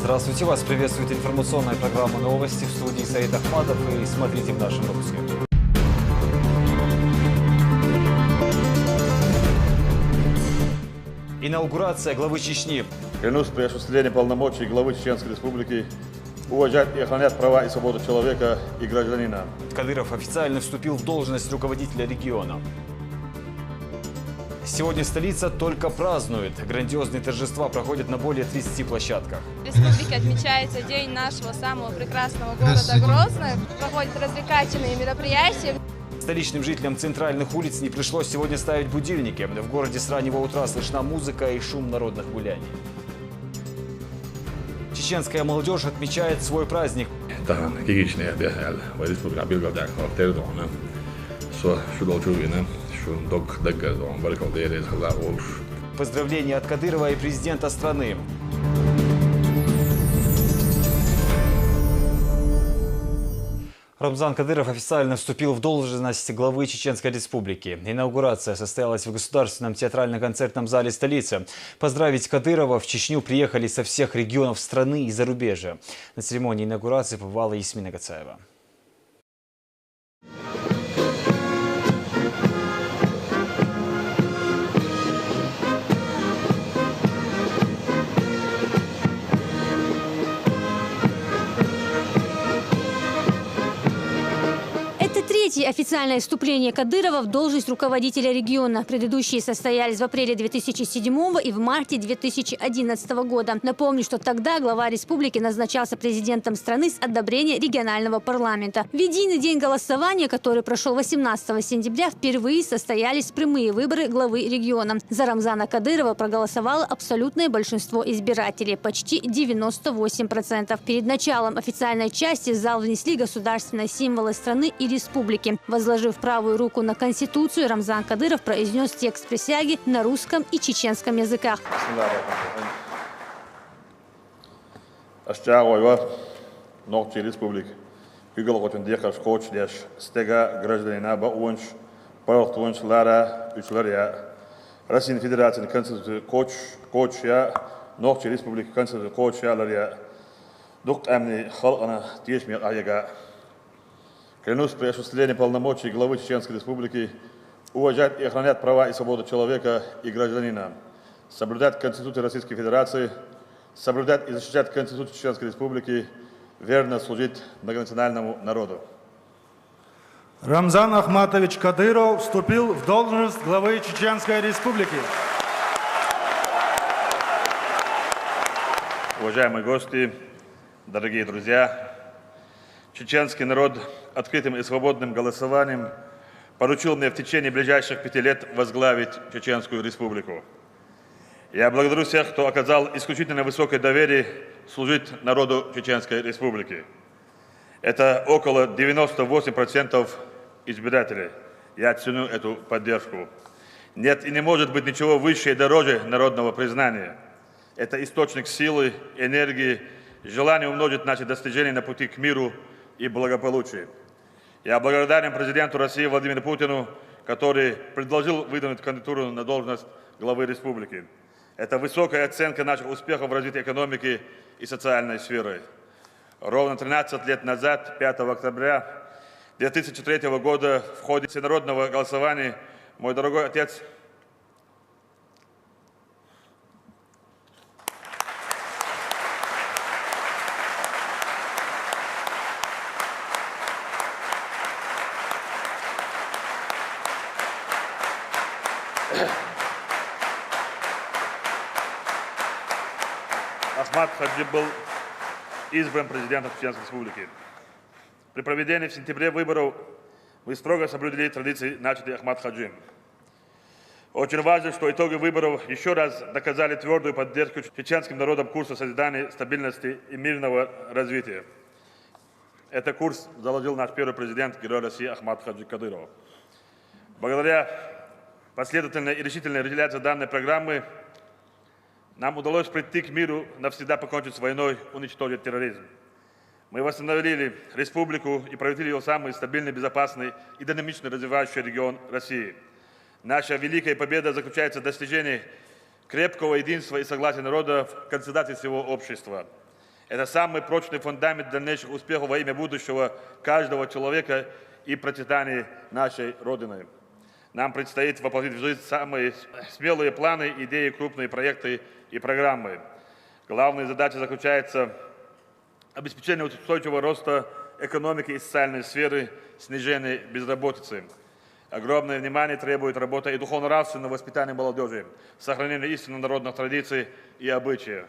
Здравствуйте, вас приветствует информационная программа «Новости» в студии Саид Ахмадов, и смотрите в нашем выпуске. Инаугурация главы Чечни. Клянусь при осуществлении полномочий главы Чеченской Республики уважать и охранять права и свободу человека и гражданина. Кадыров официально вступил в должность руководителя региона. Сегодня столица только празднует. Грандиозные торжества проходят на более 30 площадках. В республике отмечается день нашего самого прекрасного города Грозный. Проходят развлекательные мероприятия. Столичным жителям центральных улиц не пришлось сегодня ставить будильники. В городе с раннего утра слышна музыка и шум народных гуляний. Чеченская молодежь отмечает свой праздник. Поздравления от Кадырова и президента страны. Рамзан Кадыров официально вступил в должность главы Чеченской Республики. Инаугурация состоялась в Государственном театрально-концертном зале столицы. Поздравить Кадырова в Чечню приехали со всех регионов страны и зарубежья. На церемонии инаугурации побывала Ясмина Гацаева. Третье официальное вступление Кадырова в должность руководителя региона. Предыдущие состоялись в апреле 2007 и в марте 2011 года. Напомню, что тогда глава республики назначался президентом страны с одобрения регионального парламента. В единый день голосования, который прошел 18 сентября, впервые состоялись прямые выборы главы региона. За Рамзана Кадырова проголосовало абсолютное большинство избирателей – почти 98%. Перед началом официальной части в зал внесли государственные символы страны и республики. Возложив правую руку на Конституцию, Рамзан Кадыров произнес текст присяги на русском и чеченском языках. Российской Федерации Конституции Кочья, Ногчи Республики Конституции Кочья, Лария, Дух Амни Халана, Тешмир Аяга. Клянусь при осуществлении полномочий главы Чеченской Республики уважать и охранять права и свободу человека и гражданина, соблюдать Конституцию Российской Федерации, соблюдать и защищать Конституцию Чеченской Республики, верно служить многонациональному народу. Рамзан Ахматович Кадыров вступил в должность главы Чеченской Республики. Уважаемые гости, дорогие друзья, чеченский народ открытым и свободным голосованием поручил мне в течение ближайших 5 лет возглавить Чеченскую Республику. Я благодарю всех, кто оказал исключительно высокое доверие служить народу Чеченской Республики. Это около 98% избирателей. Я ценю эту поддержку. Нет и не может быть ничего выше и дороже народного признания. Это источник силы, энергии, желание умножить наши достижения на пути к миру и благополучию. Я благодарен президенту России Владимиру Путину, который предложил выдвинуть кандидатуру на должность главы республики. Это высокая оценка наших успехов в развитии экономики и социальной сферы. Ровно 13 лет назад, 5 октября 2003 года, в ходе всенародного голосования, мой дорогой отец Ахмад Хаджи был избран президентом Чеченской Республики. При проведении в сентябре выборов вы строго соблюдали традиции, начатые Ахмад Хаджи. Очень важно, что итоги выборов еще раз доказали твердую поддержку чеченским народам курса созидания, стабильности и мирного развития. Этот курс заложил наш первый президент, герой России Ахмад Хаджи Кадыров. Благодаря последовательной и решительной реализации данной программы нам удалось прийти к миру, навсегда покончить с войной, уничтожить терроризм. Мы восстановили республику и превратили ее в самый стабильный, безопасный и динамично развивающий регион России. Наша великая победа заключается в достижении крепкого единства и согласия народа в консолидации всего общества. Это самый прочный фундамент дальнейших успехов во имя будущего каждого человека и процветания нашей Родины. Нам предстоит воплотить в жизнь самые смелые планы, идеи, крупные проекты и программы. Главная задача заключается в обеспечении устойчивого роста экономики и социальной сферы, снижения безработицы. Огромное внимание требует работа и духовно-нравственного воспитания молодежи, сохранения истинно народных традиций и обычаев.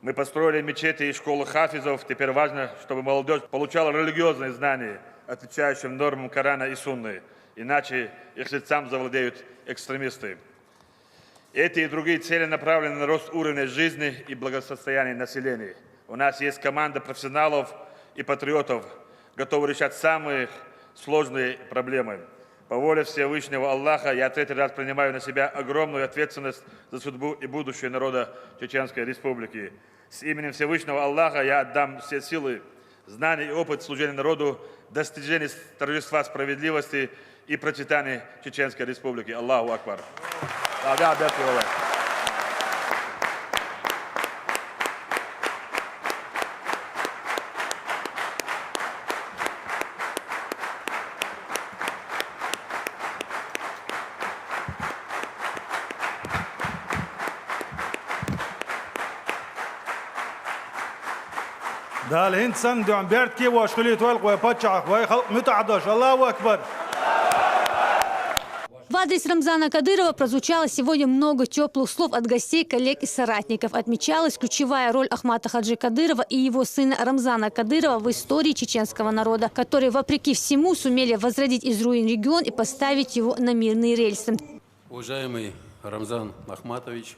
Мы построили мечети и школы хафизов. Теперь важно, чтобы молодежь получала религиозные знания, отвечающие нормам Корана и Сунны. Иначе их сердцам завладеют экстремисты. Эти и другие цели направлены на рост уровня жизни и благосостояния населения. У нас есть команда профессионалов и патриотов, готовы решать самые сложные проблемы. По воле Всевышнего Аллаха я третий раз принимаю на себя огромную ответственность за судьбу и будущее народа Чеченской Республики. С именем Всевышнего Аллаха я отдам все силы, знания и опыт служения народу, достижения торжества справедливости и процветания Чеченской Республики. Аллаху Акбар. ده الهند سندو عم بيرتكي واشخليت والق ويبتشعق ويخلق متعدش الله أكبر. В адрес Рамзана Кадырова прозвучало сегодня много теплых слов от гостей, коллег и соратников. Отмечалась ключевая роль Ахмата Хаджи Кадырова и его сына Рамзана Кадырова в истории чеченского народа, которые, вопреки всему, сумели возродить из руин регион и поставить его на мирные рельсы. Уважаемый Рамзан Ахматович,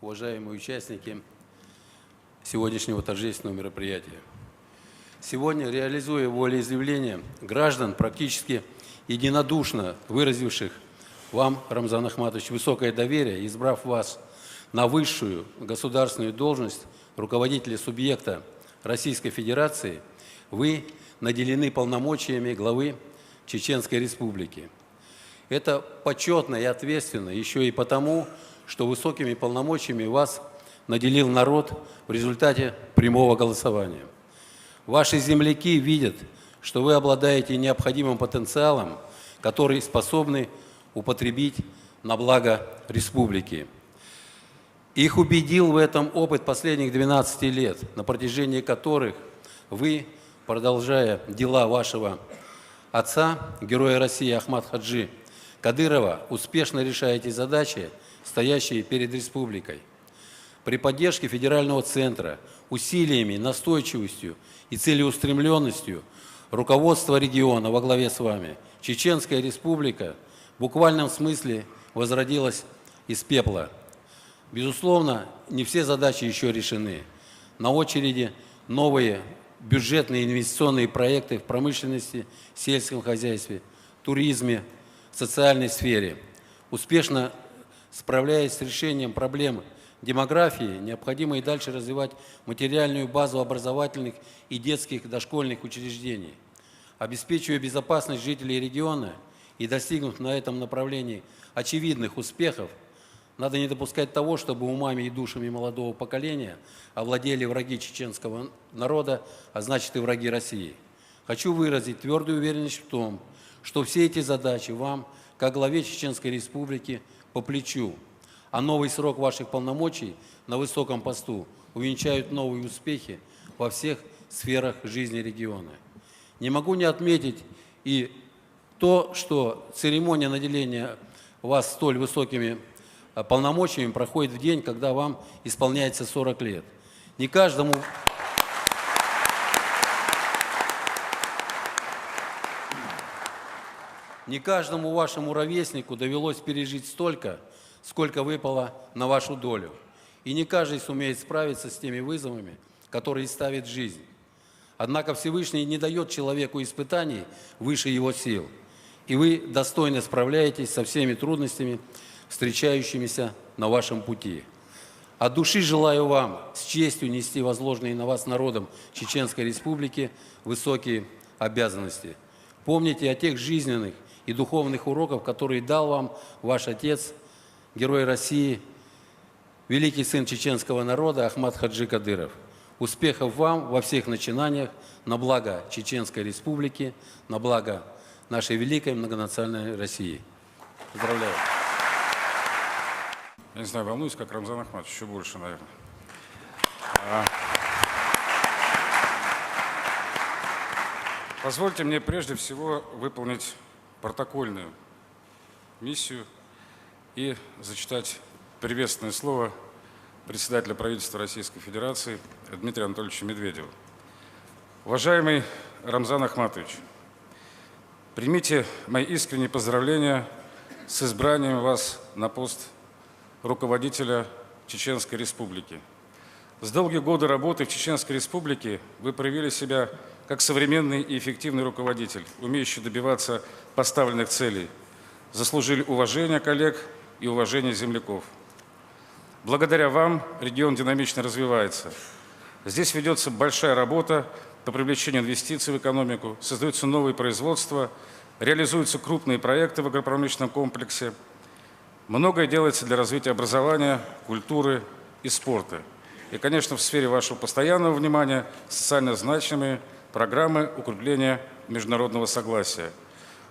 уважаемые участники сегодняшнего торжественного мероприятия. Сегодня, реализуя волеизъявление граждан, практически единодушно выразивших вам, Рамзан Ахматович, высокое доверие, избрав вас на высшую государственную должность руководителя субъекта Российской Федерации, вы наделены полномочиями главы Чеченской Республики. Это почетно и ответственно еще и потому, что высокими полномочиями вас наделил народ в результате прямого голосования. Ваши земляки видят, что вы обладаете необходимым потенциалом, который способны употребить на благо республики. Их убедил в этом опыт последних 12 лет, на протяжении которых вы, продолжая дела вашего отца, героя России Ахмата Хаджи Кадырова, успешно решаете задачи, стоящие перед республикой. При поддержке федерального центра, усилиями, настойчивостью и целеустремленностью руководство региона во главе с вами, Чеченская Республика в буквальном смысле возродилась из пепла. Безусловно, не все задачи еще решены. На очереди новые бюджетные инвестиционные проекты в промышленности, сельском хозяйстве, туризме, социальной сфере. Успешно справляясь с решением проблем демографии, необходимо и дальше развивать материальную базу образовательных и детских дошкольных учреждений. Обеспечивая безопасность жителей региона и достигнув на этом направлении очевидных успехов, надо не допускать того, чтобы умами и душами молодого поколения овладели враги чеченского народа, а значит и враги России. Хочу выразить твердую уверенность в том, что все эти задачи вам, как главе Чеченской Республики, по плечу, а новый срок ваших полномочий на высоком посту увенчают новые успехи во всех сферах жизни региона. Не могу не отметить и то, что церемония наделения вас столь высокими полномочиями проходит в день, когда вам исполняется 40 лет. Не каждому вашему ровеснику довелось пережить столько, сколько выпало на вашу долю. И не каждый сумеет справиться с теми вызовами, которые ставит жизнь. Однако Всевышний не дает человеку испытаний выше его сил. И вы достойно справляетесь со всеми трудностями, встречающимися на вашем пути. От души желаю вам с честью нести возложенные на вас народом Чеченской Республики высокие обязанности. Помните о тех жизненных и духовных уроках, которые дал вам ваш отец, герой России, великий сын чеченского народа Ахмат Хаджи Кадыров. Успехов вам во всех начинаниях на благо Чеченской Республики, на благо нашей великой многонациональной России. Поздравляю. Я не знаю, волнуюсь, как Рамзан Ахматович, еще больше, наверное. Позвольте мне прежде всего выполнить протокольную миссию и зачитать приветственное слово председателя правительства Российской Федерации Дмитрия Анатольевича Медведева. Уважаемый Рамзан Ахматович, примите мои искренние поздравления с избранием вас на пост руководителя Чеченской Республики. За долгие годы работы в Чеченской Республике вы проявили себя как современный и эффективный руководитель, умеющий добиваться поставленных целей, заслужили уважение коллег и уважение земляков. Благодаря вам регион динамично развивается. Здесь ведется большая работа по привлечению инвестиций в экономику, создаются новые производства, реализуются крупные проекты в агропромышленном комплексе. Многое делается для развития образования, культуры и спорта. И, конечно, в сфере вашего постоянного внимания социально значимые программы укрепления международного согласия.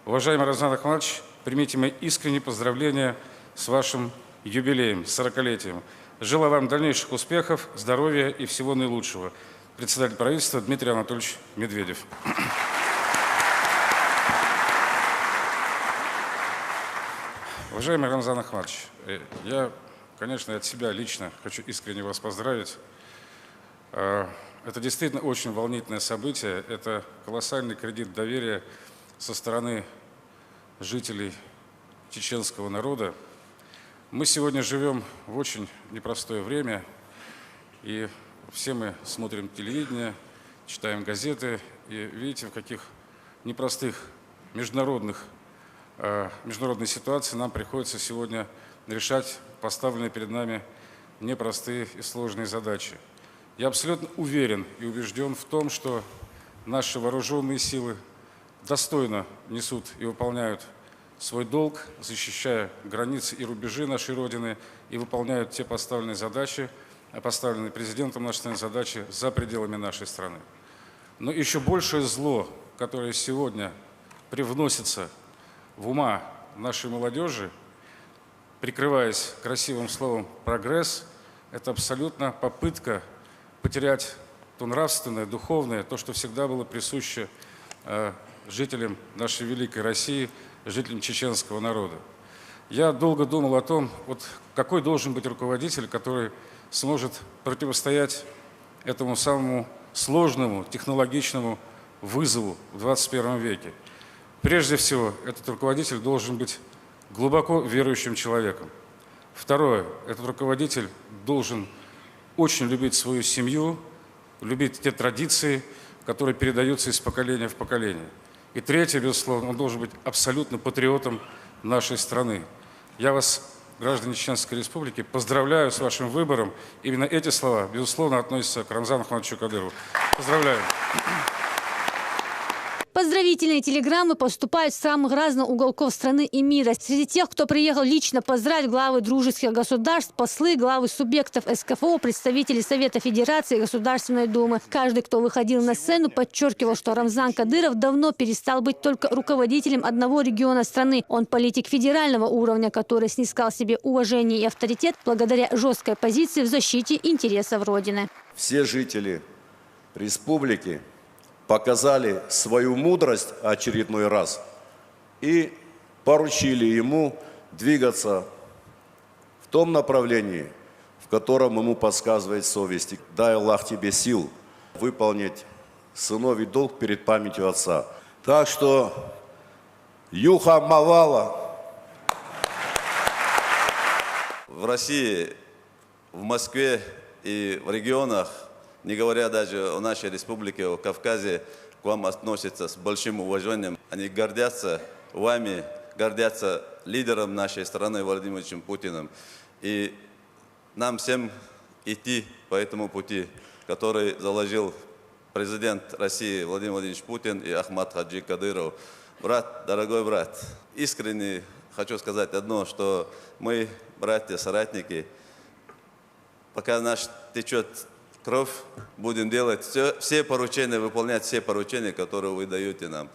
Уважаемый Рамзан Ахматович, примите мои искренние поздравления с вашим юбилеем, 40-летием. Желаю вам дальнейших успехов, здоровья и всего наилучшего. Председатель правительства Дмитрий Анатольевич Медведев. Уважаемый Рамзан Ахматович, я, конечно, от себя лично хочу искренне вас поздравить. Это действительно очень волнительное событие. Это колоссальный кредит доверия со стороны жителей чеченского народа. Мы сегодня живем в очень непростое время, и все мы смотрим телевидение, читаем газеты, и видите, в каких непростых международной ситуации нам приходится сегодня решать поставленные перед нами непростые и сложные задачи. Я абсолютно уверен и убежден в том, что наши вооруженные силы достойно несут и выполняют свой долг, защищая границы и рубежи нашей Родины, и выполняют те поставленные задачи, поставленные президентом нашей страны задачи за пределами нашей страны. Но еще большее зло, которое сегодня привносится в ума нашей молодежи, прикрываясь красивым словом «прогресс», это абсолютно попытка потерять то нравственное, духовное, то, что всегда было присуще жителям нашей великой России, жителям чеченского народа. Я долго думал о том, вот какой должен быть руководитель, который сможет противостоять этому самому сложному технологичному вызову в 21 веке. Прежде всего, этот руководитель должен быть глубоко верующим человеком. Второе, этот руководитель должен очень любить свою семью, любить те традиции, которые передаются из поколения в поколение. И третье, безусловно, он должен быть абсолютно патриотом нашей страны. Я вас, граждане Чеченской Республики, поздравляю с вашим выбором. Именно эти слова, безусловно, относятся к Рамзану Ахматовичу Кадырову. Поздравляю. Поздравительные телеграммы поступают с самых разных уголков страны и мира. Среди тех, кто приехал лично поздравить главы дружеских государств, послы, главы субъектов СКФО, представители Совета Федерации и Государственной Думы. Каждый, кто выходил на сцену, подчеркивал, что Рамзан Кадыров давно перестал быть только руководителем одного региона страны. Он политик федерального уровня, который снискал себе уважение и авторитет благодаря жесткой позиции в защите интересов Родины. Все жители республики показали свою мудрость очередной раз и поручили ему двигаться в том направлении, в котором ему подсказывает совесть. Дай Аллах тебе сил выполнить сыновий долг перед памятью отца. Так что Юха Мавала. В России, в Москве и в регионах, не говоря даже о нашей республике, о Кавказе, к вам относятся с большим уважением. Они гордятся вами, гордятся лидером нашей страны Владимиром Путиным. И нам всем идти по этому пути, который заложил президент России Владимир Владимирович Путин и Ахмад Хаджи Кадыров. Брат, дорогой брат, искренне хочу сказать одно, что мы, братья, соратники, пока наш течет кровь. Будем делать все поручения, выполнять все поручения, которые вы даете нам.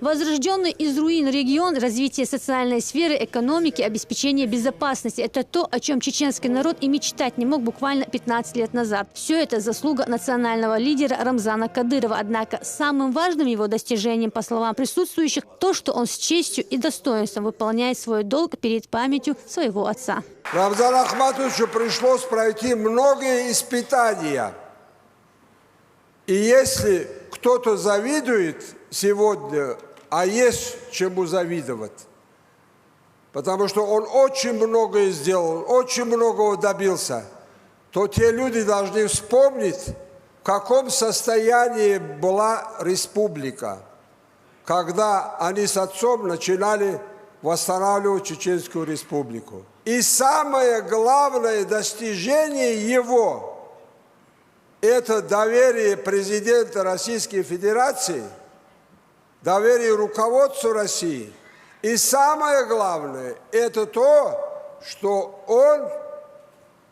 Возрожденный из руин регион, развитие социальной сферы, экономики, обеспечение безопасности – это то, о чем чеченский народ и мечтать не мог буквально 15 лет назад. Все это заслуга национального лидера Рамзана Кадырова. Однако самым важным его достижением, по словам присутствующих, то, что он с честью и достоинством выполняет свой долг перед памятью своего отца. Рамзану Ахматовичу пришлось пройти многие испытания. И если кто-то завидует сегодня, а есть чему завидовать, потому что он очень многое сделал, очень многого добился, то те люди должны вспомнить, в каком состоянии была республика, когда они с отцом начинали восстанавливать Чеченскую республику. И самое главное достижение его – это доверие президента Российской Федерации, доверие руководству России. И самое главное – это то, что он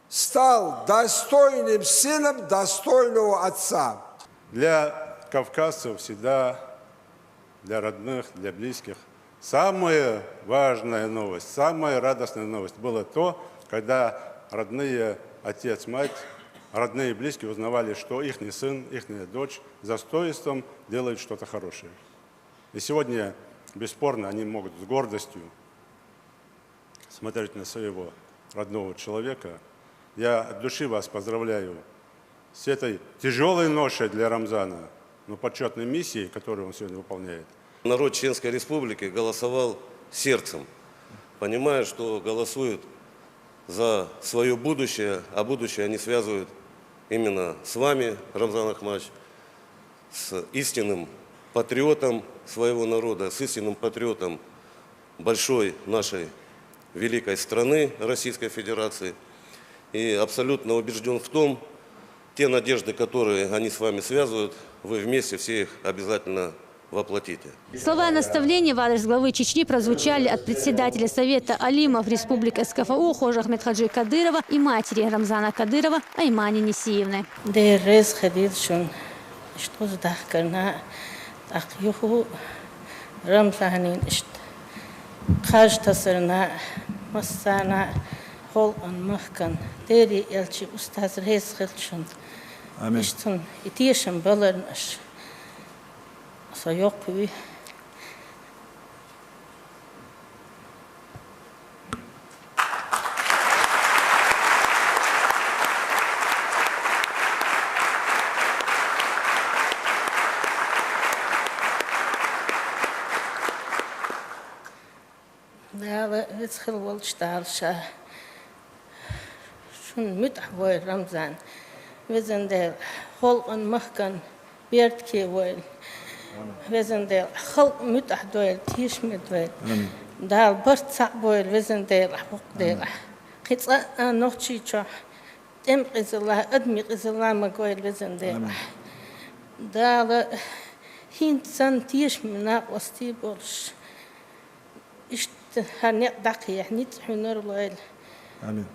стал достойным сыном достойного отца. Для кавказцев всегда, для родных, для близких, самая важная новость, самая радостная новость было то, когда родные, отец, мать, родные и близкие узнавали, что их сын, их дочь с достоинством делают что-то хорошее. И сегодня, бесспорно, они могут с гордостью смотреть на своего родного человека. Я от души вас поздравляю с этой тяжелой ношей для Рамзана, но почетной миссией, которую он сегодня выполняет. Народ Чеченской Республики голосовал сердцем, понимая, что голосуют за свое будущее, а будущее они связывают именно с вами, Рамзан Ахматович, с истинным патриотом своего народа, с истинным патриотом большой нашей великой страны Российской Федерации. И абсолютно убежден в том, те надежды, которые они с вами связывают, вы вместе все их обязательно воплотите. Слова наставления в адрес главы Чечни прозвучали от председателя Совета Алимов Республики СКФУ Хожи Ахмедхаджи Кадырова и матери Рамзана Кадырова Аймани Несиевны. Рамзан. Wir sind der Volk und Mahkan Bertke wohl. Wir sind der Volk mit Ahdoel Tisch mit wohl. Da Bartsa wohl wir sind der Ahbuk der. Kitsa noch chicha. Dem Islam admi Islam wohl wir sind der. Da hin san Tisch mit wasti borsch. Ich هني دقيق يعني تحنر الله. آمين.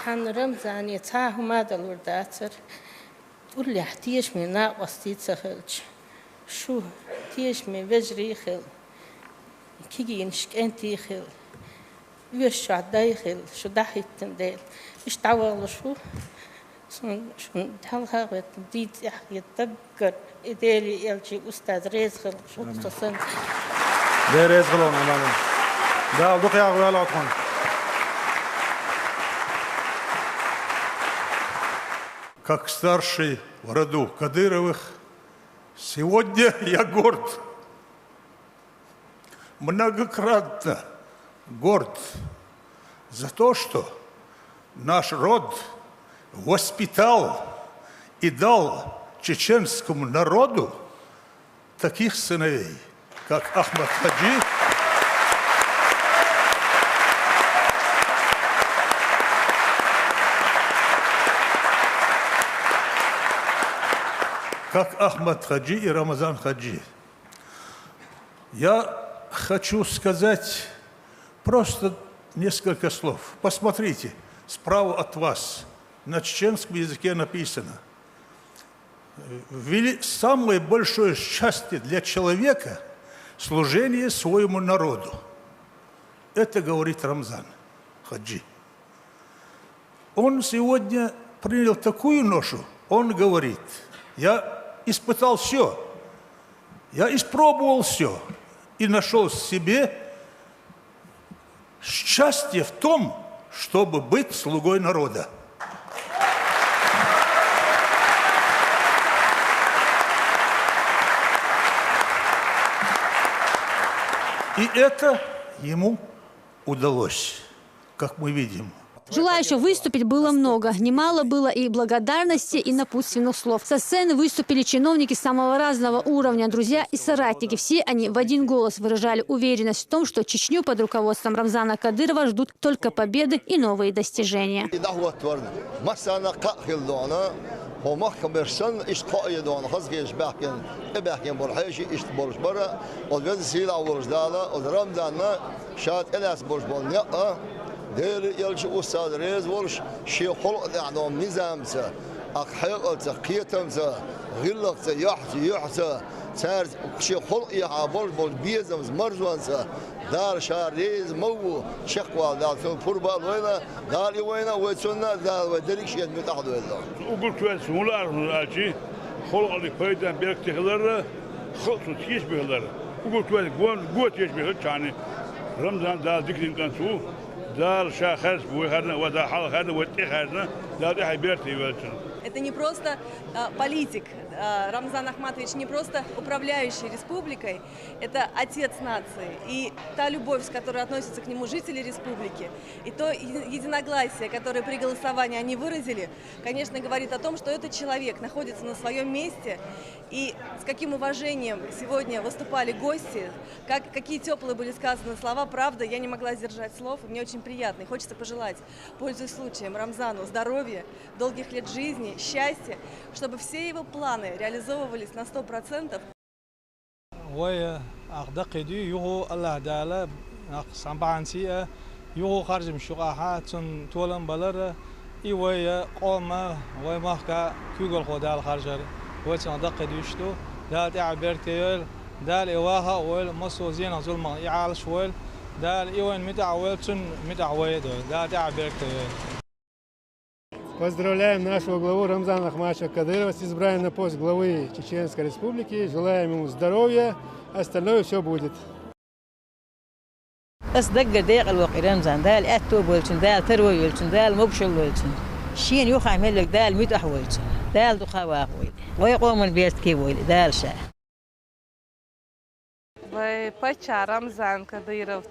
عن رمزان يتعاهم هذا الورداتر تقول لي احتيش من ناقصتي تخلش شو تيش من بجري خل كيجي نشك انتي خل ويش عداي خل شو دحيت تندل ايش تعوض شو شو تهلها وتديد يتذكر إداري يلجي أستاذ رزق شو تصن ده رزق لون أمانة ده أبوك يا أخويا لا تكون. Как старший в роду Кадыровых, сегодня я горд, многократно горд за то, что наш род воспитал и дал чеченскому народу таких сыновей, как Ахмад Хаджи, как Ахмад Хаджи и Рамазан Хаджи. Я хочу сказать просто несколько слов. Посмотрите, справа от вас на чеченском языке написано: самое большое счастье для человека – служение своему народу. Это говорит Рамзан Хаджи. Он сегодня принял такую ношу, он говорит: я испытал все, я испробовал все и нашел в себе счастье в том, чтобы быть слугой народа. И это ему удалось, как мы видим. Желающих выступить было много. Немало было и благодарности, и напутственных слов. Со сцены выступили чиновники самого разного уровня, друзья и соратники. Все они в один голос выражали уверенность в том, что Чечню под руководством Рамзана Кадырова ждут только победы и новые достижения. دير يلش أستاذ ريز ولش شيء خلق دعنا نظامسا أخيقة قيتمسا غلقة يحتى صار شيء خلق يعبر بول بيزمز مرزوانسا دار شار ريز مو شقوا دار في فربال وينا دار وينا ويتسونا دار ودريك شيء متعود وينا. وقلت وين سمولار هالشيء خلق اللي فايدة بيرك تغلر خلق تيش بغلر وقلت وين قوت تيش بغلر يعني رمضان دار ذكر كان سو دار شاخص بوهرنا ودا حال خرنا وتخرنا دار حبيرتي وجه. Это не просто политик, Рамзан Ахматович не просто управляющий республикой, это отец нации. И та любовь, с которой относятся к нему жители республики, и то единогласие, которое при голосовании они выразили, конечно, говорит о том, что этот человек находится на своем месте. И с каким уважением сегодня выступали гости, какие теплые были сказаны слова, правда, я не могла сдержать слов, мне очень приятно. И хочется пожелать, пользуясь случаем, Рамзану здоровья, долгих лет жизни, счастья, чтобы все его планы реализовывались на 100%. ويا أعتقد يهو الله تعالى سامبانسيا يهو خارج مشوقها تون تولم بلر إيويا قوما ويمحكا كيقول خدال خارجر ويتون أعتقد يشتو دال تعبيرتيل دال إيواها ويل مسوزين ظلم يعال شويل دال إيوين متعويل تون متعويل دال تعبيرتيل. Поздравляем нашего главу Рамзана Ахматовича Кадырова с избранием на пост главы Чеченской Республики. Желаем ему здоровья, остальное все будет. أصدق دقيق الوقت رمزان دال أتوب ولشن دال تروي ولشن دال مبشر ولشن شين يوخا ملك دال متح ولشن دال دخوا ويل ويقوم من بيست كي ويل دال شاه. Vai pačā Ramzana Kadyrova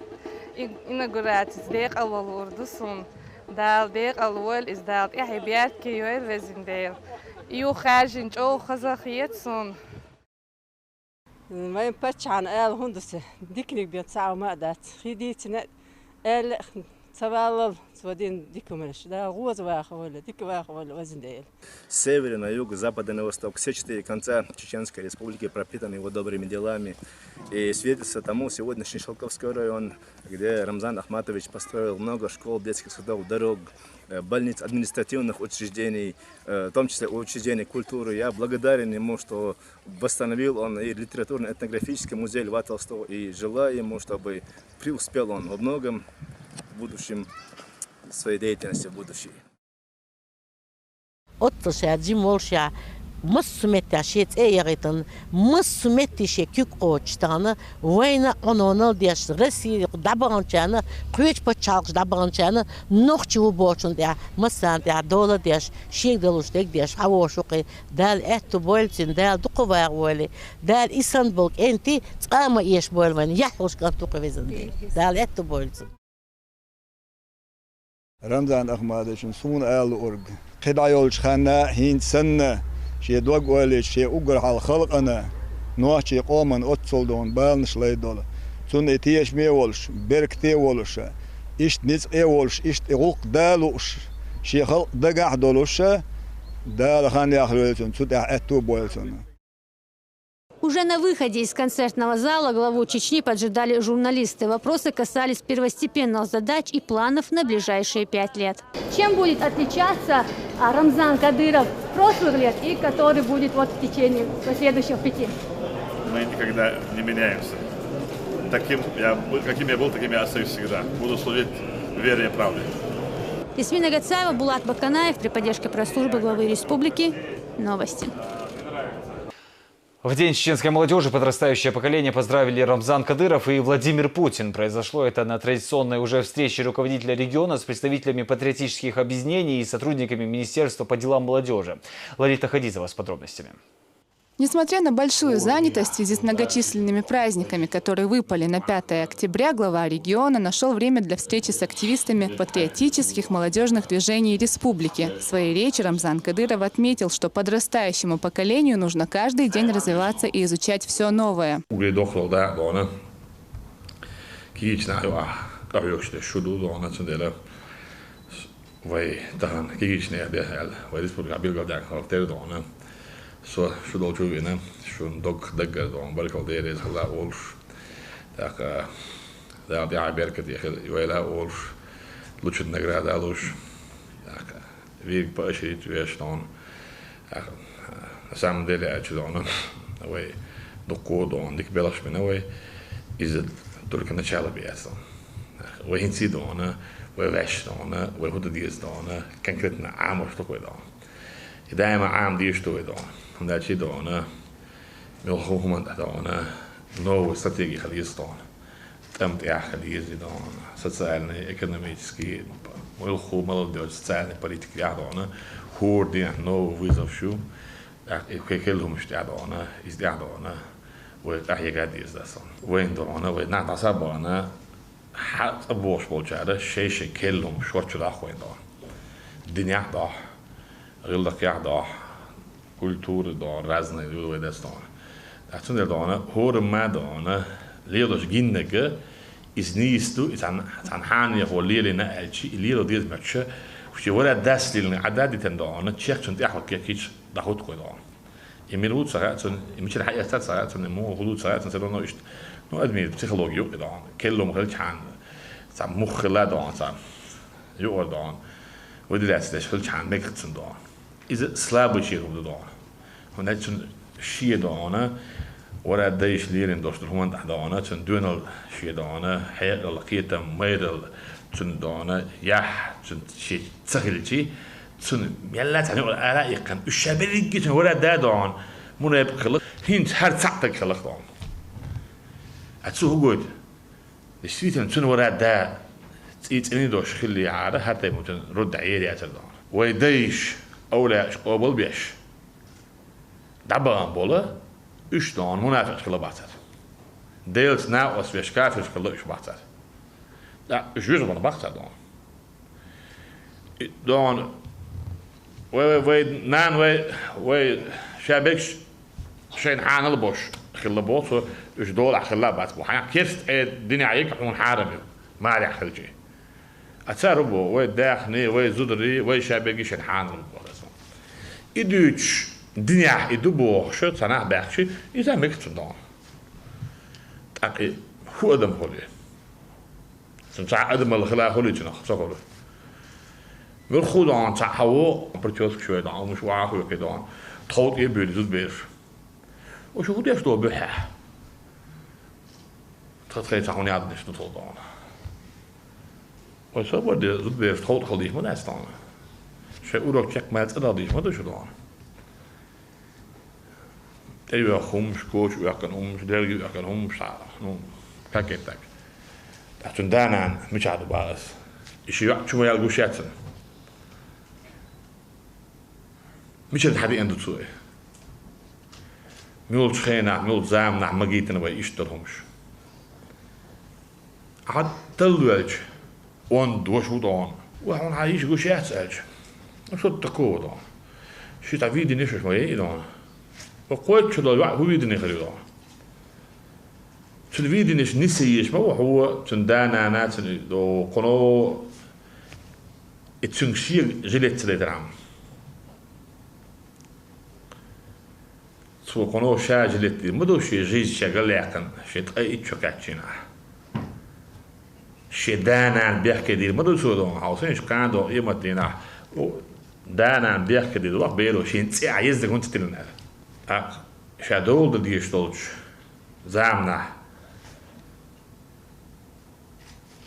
inaugurācijas dēqalu lurdus un dēl dēqalu oļ izdēl ihi bjērtki jo ir vezindēl. Jū khāržiņš o Khazakiets un ما ينبتش عن آل هندسة ديكنيك بيتساعوا مقدات خيديتنا آل سبالل сводин дикумеш, да, гуз вахвали, дик вахвали, воздел. С севера на юг, с запада на восток, все четыре конца Чеченской Республики пропитаны его добрыми делами. И свидетельство тому сегодняшний Шелковский район, где Рамзан Ахматович построил много школ, детских садов, дорог, больниц, административных учреждений, в том числе учреждений культуры. Я благодарен ему, что восстановил он и литературно-этнографический музей Льва Толстого, и желаю ему, чтобы преуспел он во многом в будущем, своей деятельности в будущем. Отца Джимолша مسمت شيء أيغتن مسمت شيء كوكوشتانا وين أنا ديش رسي دبانشانا كويش بتشالش دبانشانا نخشوا بوشون ده مثلا ده دولة ديش شيء دلوش ديش هواشوقي دال أتبولتين دال دقوا وولي دال إسطنبول أنتي تقام إيش بولمن يحوش كان تقويزن دال أتبولتين رمضان أحمدشون سون آل أورج قدايولش خنا هين سنة شيء دوق ولي شيء أقر على الخلق أنا نوع شيء قومن أتصلون بالنش ليدول سون إتيش ميولش بركتي ولش إشت نز إيولش إشت إغوق دالوش شيء خلق دقع دولش да хан яхлёльсон суда эту больсон. Уже на выходе из концертного зала главу Чечни поджидали журналисты. Вопросы касались первостепенных задач и планов на ближайшие 5 лет. Чем будет отличаться Рамзан Кадыров с прошлых лет и который будет вот в течение последующих 5? Мы никогда не меняемся. Каким я был, таким я остаюсь всегда. Буду служить вере и правде. Ясмина Гацаева, Булат Баканаев при поддержке пресс-службы главы республики. Новости. В День чеченской молодежи подрастающее поколение поздравили Рамзан Кадыров и Владимир Путин. Произошло это на традиционной уже встрече руководителя региона с представителями патриотических объединений и сотрудниками Министерства по делам молодежи. Ларита Хадизова с подробностями. Несмотря на большую занятость в связи с многочисленными праздниками, которые выпали на 5 октября, глава региона нашел время для встречи с активистами патриотических молодежных движений республики. В своей речи Рамзан Кадыров отметил, что подрастающему поколению нужно каждый день развиваться и изучать все новое. Så då tror vi ne, schon dog dagger då, bara kallt det är alla års. Det är jag berkat jag hela års. Luchut nagrada års. Vi på shit vi stan. Sam det är ju då. Ой, до кода он дик белаш меня, ой, из только начало бьется. Ой, инцидона, ой, вещдона, ой, худо диздона, конкретно амор такой да. И дайма ам диштой да. Значит, да, мы уходим от этого, новые стратегии халистон, там те халисты, да, социальные, экономические, мы уходим молодежь, социальные политики, да, хорди, новые вызовы, и какие-либо что, да, из да, вот ахи гадис, да, вот да, вот на тасабана, хат обош получается, шесть килом шорчуда хуй да, дня да, рылдак я да. Kulturer då, razne ljudi det står. Att sådär då, hör med då, ledos ginneke is nistu, is han hanja för lelina elchi, ledo det mycket. För våra dästilna adaditen då, check sånt jag har kitch da hot ko då. I min rot så att i mycket har jag sett så att mo hudut så att så då just. Nu admir psykologi då, kellom helt kan. Så mukhla då så. Jo då. Och det läste helt kan mycket sånt då. Is it slabbish op de dag? Want dat zo'n schiedane, waar dat deze leren dus de hond dane, zo'n dunel schiedane, heel lakieta middel, zo'n dane, ja, zo'n tsakhilchi, zo'n mellat hani ala ikan, ushaberig zo'n waar dat dane, moet je beklag, hint hard zaktek gelag dan. Het zo goed. De schieten zo'n waar dat iets in de schilli jaren, had hij moeten rond de area te dan. Waar deze أولى قابل بيش دبان بوله إشتان منافق خلا باتر ديلت ناقص بيش كافر خلا إش باتر لا إش جزء من باتر دون وي نان وي شابكش شين حان البوش خلا بوش إش دول خلا باتر وحنا كيف الدنيا عليك حون حارمي ما عليك خلجي أتسربو وي داخني وي زدري وي شابكش شين حان البوش إدوش دنيا إدوبو شو صنع بحشي إذا مكتب دون تاكي هو أدم هولي سنصع أدم الخلاء هولي جنا خصوصا بالخودان تعهو برتيوس شوي دون مش واقع كده تخوت يبيد زود بير وشو هو ديش دو بحه تخيل تعوني عاد نش نطول دون وشو بدي زود بير تخوت خليه ما نستان شيء أوراق شك ما تقدرش ما تشوفه. أيوة خمس كوش ويأكل خمس درجة ويأكل خمس ساعة نو كاكيتك. لكن دانا مش عاد بعض. إيش شو ما يلقوا شيئا. مش الحديث عنده سوء. ميول شخينا ميول زام نع مجيتنا ويشترهمش. عاد تلوج وان دوش ودان. وهون عايش جو شيئا سألج. شو تكودا شو تعبيد نيش ما يدان وقوت شو ده هو يدني خليدا شو الفيديو نيش نسيش ما هو تندانا ناس دو قنو اتسنشير جلت سليترام تسوقونه شاجلتي مدو شي جيز شغل يقن شي تقي تشكاتشينا شي دانا بيحكي دي مدو سودون عاوزينش كاندو يمتينا دانا بيحكي دي وقت بيرو شي نتسع يزدك وانت تلنا شادول دي يشتولش زامنا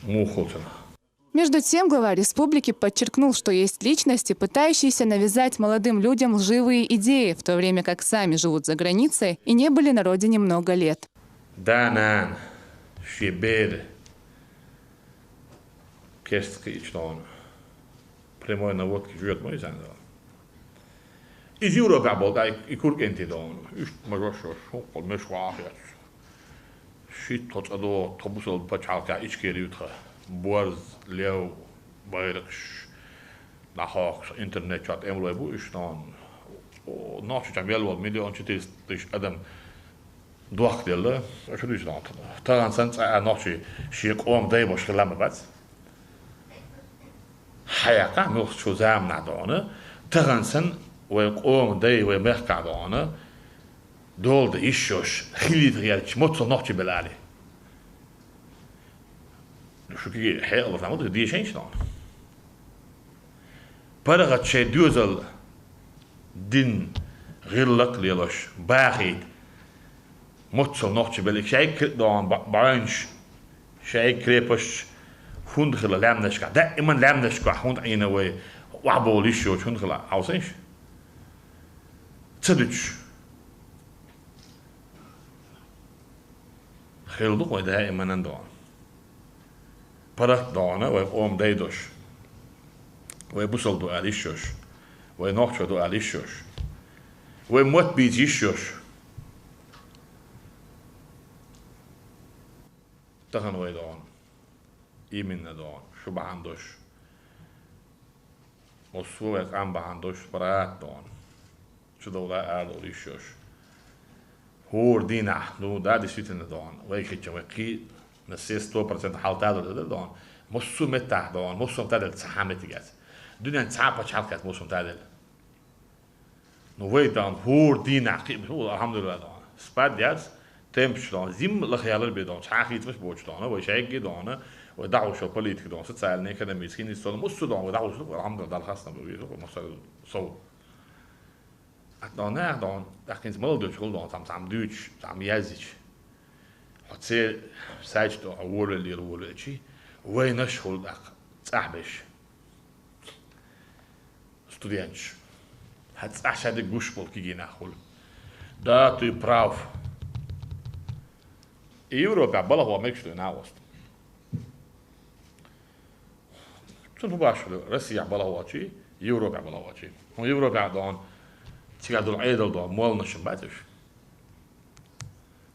مухотно. Между тем, глава республики подчеркнул, что есть личности, пытающиеся навязать молодым людям лживые идеи, в то время как сами живут за границей и не были на родине много лет. Данан, Шибер, Кесткичтон, прямой наводки живет мой зандал. Из Европы был, да, и Куркентидон, и Мажошо, Шокол, Мешвахет, Шит, Тоцадо, Тобусол, Пачалка, Ичкерютха. Борз, Лев, Байракш, Нахокс, интернет, чат, Эмлой, Буиштон. Ночью там велвал 1 400 000 адам дуах делла, а что дишь там? Таран сенс ночью шик ом дейбош хламбац. Хаяка мох что зам надона, таран сен ом дей we mercadona, dolde ishos, хилитриалч, моцо ночью белали. شو كي حيل الله ما دي شيء شلون برغت شيء دوزل دين غير لك ليش باخي موتسل نوتش بلك شيء دون باينش شيء كريبش هوند خلا لامنشكا دائما لامنشكا هوند عينا وي وعبوليش شو هوند خلا عاوزينش تصدقش خير دوق دائما ندون Parat dana, vagy om deidos, vagy buszol do elissos, vagy nachtsa do elissos, vagy mot bíz issos. Tahan vagy dan, iminne dan, subándos, osszó vagy ambándos, parat dan, csodola eldol issos. Hór dina, no dádi sütene dan, vagy kitja, vagy ki, نسيس 2% حالات هذا دون مصو متاح دون مصو متعدل تحامتي جات دنيا تعب شحال مصو متعدل نوي دون هور دين عقيم هو الحمد لله دون سباد جات تمش دون زم الخيال البيدون شاخيت مش بوش دون وشايق دون ودعوا شو بوليتيك دون ستسالني كده مسكين يستون مصو دون ودعوا شو الحمد لله الخاصنا بيجو مصو صو دون دون دكين مال دوش دون تام دوش تام يازيش هتسير ساجتو أول اللي الأول شيء وين أشهر دق صاحبش ستوديانش هتأشهد الجوش بول كي ناخول ده تي براف Европа بلا هو مكشلو ناوست شنو باشلو روسيا بلا هو شيء Европа بلا هو شيء هو Европа دون تيجادو العيدل دون مول نشم بعدش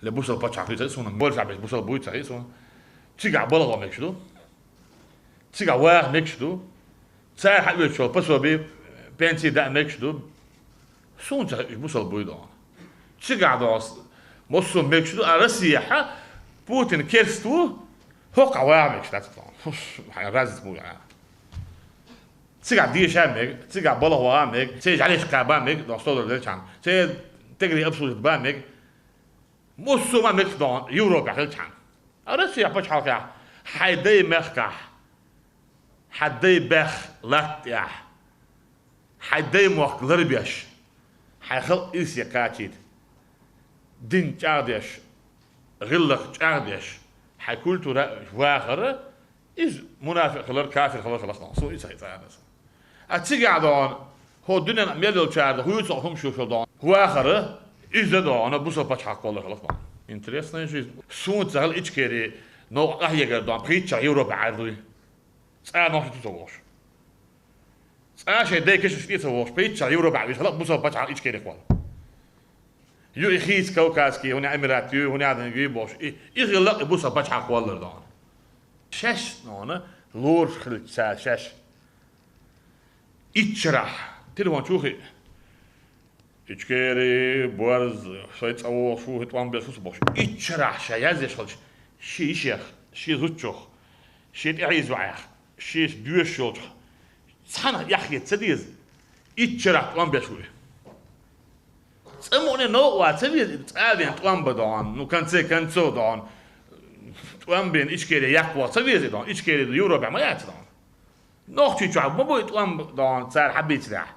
لبوسل باتش عقلي سونا بولش عبيس بوسل بويت صحيح سونا تيجا بلغة مكشدو تيجا واحد مكشدو ساعة حد يشوف بس هو بي بنتي ده مكشدو سون تيجا بوسل بويدون تيجا داس مصر مكشدو روسيا بوتين كيرستو هوكا واحد مكشدو حاجة رازت مو يعني تيجا ديش همك تيجا بلغة وامك تيجا عليش كابامك داستودر ليشان تيجا تجري أبسط بامك مصر ما مكدون يوروبا خلتان روسيا باش حالك حيدي مخكح حدي بخ لاتيا حدي موك غربيش حيخل إيسيا كاتيد دين تارديش غلق تارديش حيكول تورا واخر إز منافق خلر كافر خلاص سو إيسا إيسا أتيجي عدون هو الدنيا ميلو تارد هو يصحهم شو دون هو آخر إذا ده أنا بوسا بتشحق والله خلاص ما إنتريسنا شيء سون تزعل إيش كذي نو أحيا قدام بريتشا يوروبا عادي سأنا نحن تسووش سأنا شيء ده كيش شيء تسووش بريتشا يوروبا عادي خلاص بوسا بتشحق إيش كذي قال يو إخيس كوكاسكي هنا أميراتي هنا هذا نجيب باش إغلق بوسا بتشحق والله ده شش نانا لور خلت شش إتشرح تلفون شوخي إتشكري بورز شايت أو شو هتوان بيسوس باش إتشرح شيازش خلش شي شيخ شي زوجش شي تعيز وعيخ شي دوش شوت سنة يحكي تسديز إتشرح توان بيسوي Цемоне нового, цевид, цавен, туамбадон, ну конце концов, дон. Туамбен, ичкере, яква, цевид, дон, ичкере, Европа, маят, дон. Нохчи чуаб, мабой туамбадон, царь хабитля.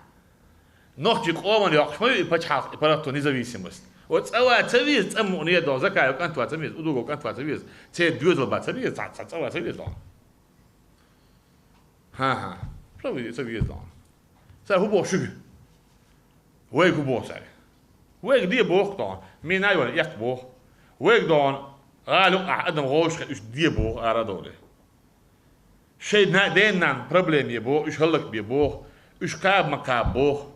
Нохчи кован, якшмой, пачхак, парату независимость. Вот цевид, цемоне, дон, закаю, кантуа, цевид, удуго, кантуа, цевид. Це дюзлба, цевид, цава, цевид, дон. Ха-ха, цевид, дон. Царь хубо шуги. Вейк хубо, царь. Wijk die boog dan, mijn eigen echt boog. Wijk dan, Adam roos is die boog aradole. Zij na den nan probleem je boog, is hulp je boog, is kaab makaab boog.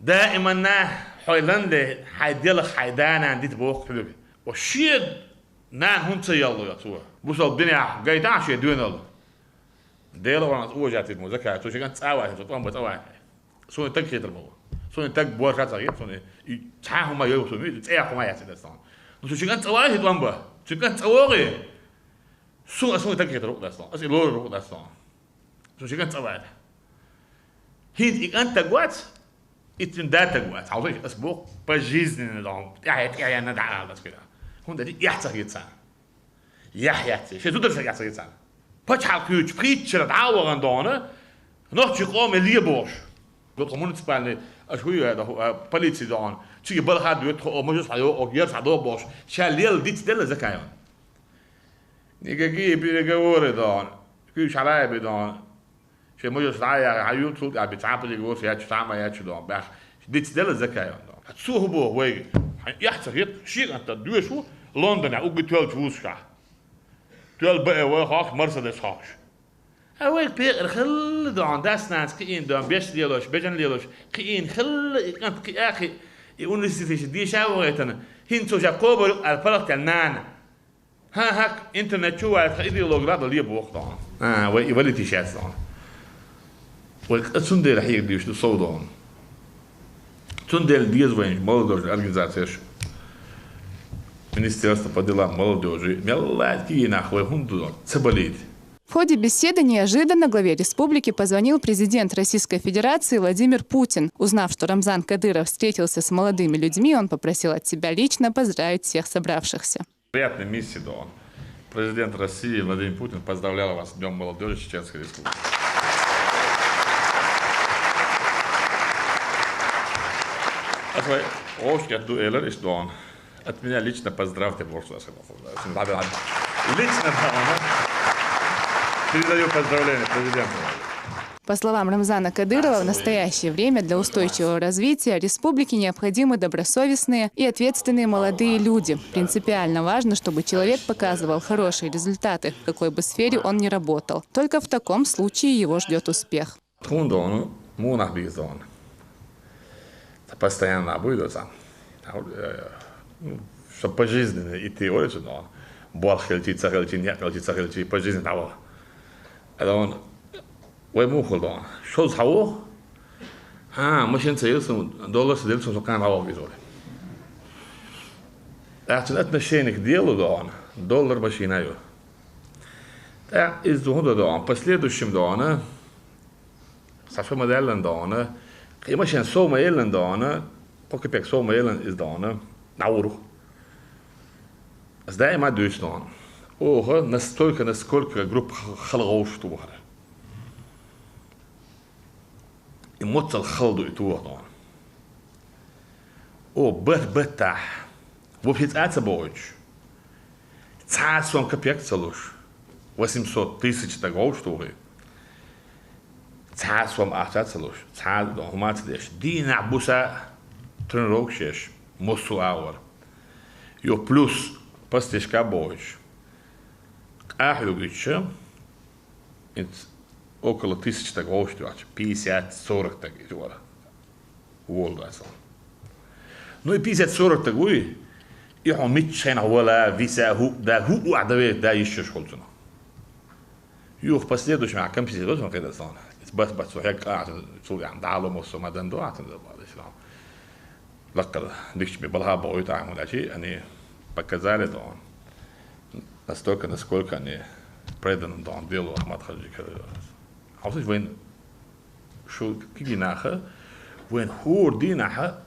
دائما na Hollande heidelig heidana aan dit boog geluk. O shit na hond ze yallo ja zo. Busal binnen gaitash je doen al. Deel van het oorzaak dit moet ik zo zeggen tsawa het wat tsawa. Zo een tekje er boog. Zo'n tak boor gaat zeggen, zo'n tsaho maar joh zo nu, het erg maar ja dat dan. Dus je kan tsawa het wamba. Je kan tsawa. Zo'n tak er ook dat dan. Als je loor ook dat dan. Dus je kan tsawa. Hier ik aan tak wat. Het in dat tak wat. Hou je als boog pagiznen dan. Ja, het ja na daar dat gedaan. Hoe dat ja zeg het aan. Ja, je doet het ja zeg het aan. Pas haal je het preacher dat ouder aan dan. Nog je gewoon met Lieborg. Dat municipale als goeie politie dan. Zie je bal gaat doet of moet je zo ook hier gaat door bos. Shall dit stellen ze kan. Никакие переговоры dan. Kun je schrijven dan. Je moet je schrijven, hij doet goed, hij betaalt переговоры, я читаю, я читаю. Бах. Dit stellen ze kan. Het zo geboren wegen. Ja, zeg het. Zie je dat doe zo. Londen ook betaald woensdag. 12 bij wel haak Mercedes haak. أول بير خل دان داس ناس كين دان بيش ليلوش بيجن ليلوش كين خل كانت أخي يقول لي سيفيش دي شاورتنا هين سوجا كوبر الفرق تلنا ها هك إنترنت شو على خيدي لوجراد اللي يبوخ دان ويولي تيشات دان والسندل حيك ديش الصودان سندل ديز وين молодежь организация Министерство по делам молодежи мелкие нахуй хунду цебалит. В ходе беседы неожиданно главе республики позвонил президент Российской Федерации Владимир Путин. Узнав, что Рамзан Кадыров встретился с молодыми людьми, он попросил от себя лично поздравить всех собравшихся. Приятная миссия, да. Президент России Владимир Путин поздравлял вас с Днем молодежи Чеченской Республики. От меня лично поздравьте, лично передаю поздравления президенту. По словам Рамзана Кадырова, в настоящее время для устойчивого развития республики необходимы добросовестные и ответственные молодые люди. Принципиально важно, чтобы человек показывал хорошие результаты, в какой бы сфере он ни работал. Только в таком случае его ждет успех. Постоянно будет чтобы пожизненно идти улицу, но бог хелти, цахелти, нет хелти, цахелти, пожизненно того. Это он, ой мухол да, что с того? Машин цейлся, доллар сиделся, что кан того визоли. Так что отношение к делу да он, доллар машина ее. Так из дохода да он, последующим да он, саша моделен да он, и машин сома елен да он, пока пек сома елен из да он, науру. Сдай ма дюш да он. Ого, настолько, насколько группа халгоу что было. И моцал халду и туа да он. О, бета. Вообще это боич. Царством копеек целуш. 800 тысяч такого что ли. Царством целуш. Царством хумацдеш. Дина буса тренировщеш. Мусу аур. Йо плюс постежка боич. Ахлюгича. Около 1000 такого что. 50-40 такого. Волгасан. Ну и 50-40 такой. И он митчен вала виса ху عدوية да еще школьцنا. Юх в последующем а компьютер тоже когда сон. بس هيك قاعد تسوي عم تعلم وسمدان دو عتن بعد الإسلام. لقد ديش ببلها بقول تعمل أشي يعني показали دون. Настолько насколько они преданы дон делу Ахмад Хаджи Кадыров. А вот вين шо какие нахе وين هور دينا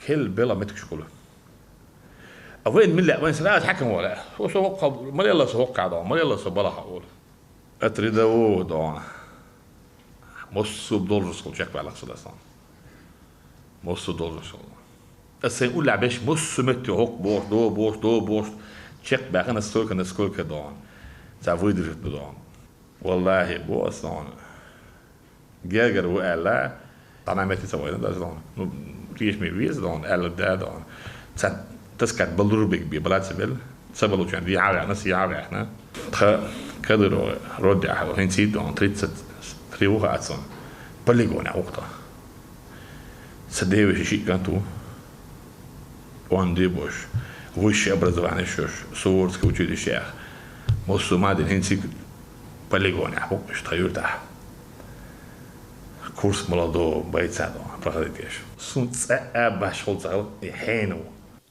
كل بلا متك شغله وين من لا وين سلاس حكم ولا هو سوق ما يلا سوق قاعد ما يلا سبلا حول اتريدو دون مصو بدولار سكول شك بالك صدقان مصو دولار سكول السين يقول لعبش مصو متي هوك بوش شك باخنا سكول كدون تعويد بدون والله بوس دون جاجر وقال طبعا ما تسوي ده دون كيش مي ويز دون قال ده دون تسكت بلدر بيك بلاد سبل سبلو كان دي عارف ناس يعرف احنا كدر رد على هين سيد دون تريوها أصلا بلغونا وقتها سديه شيء كانتو وان بوش وش أبرز عن شوش صورت كوجود الشيخ مصو ما دين هين سيد بلغونا وقش تغير تاع كورس ملادو بيت سادو проходить سونت باش خلص يحينو.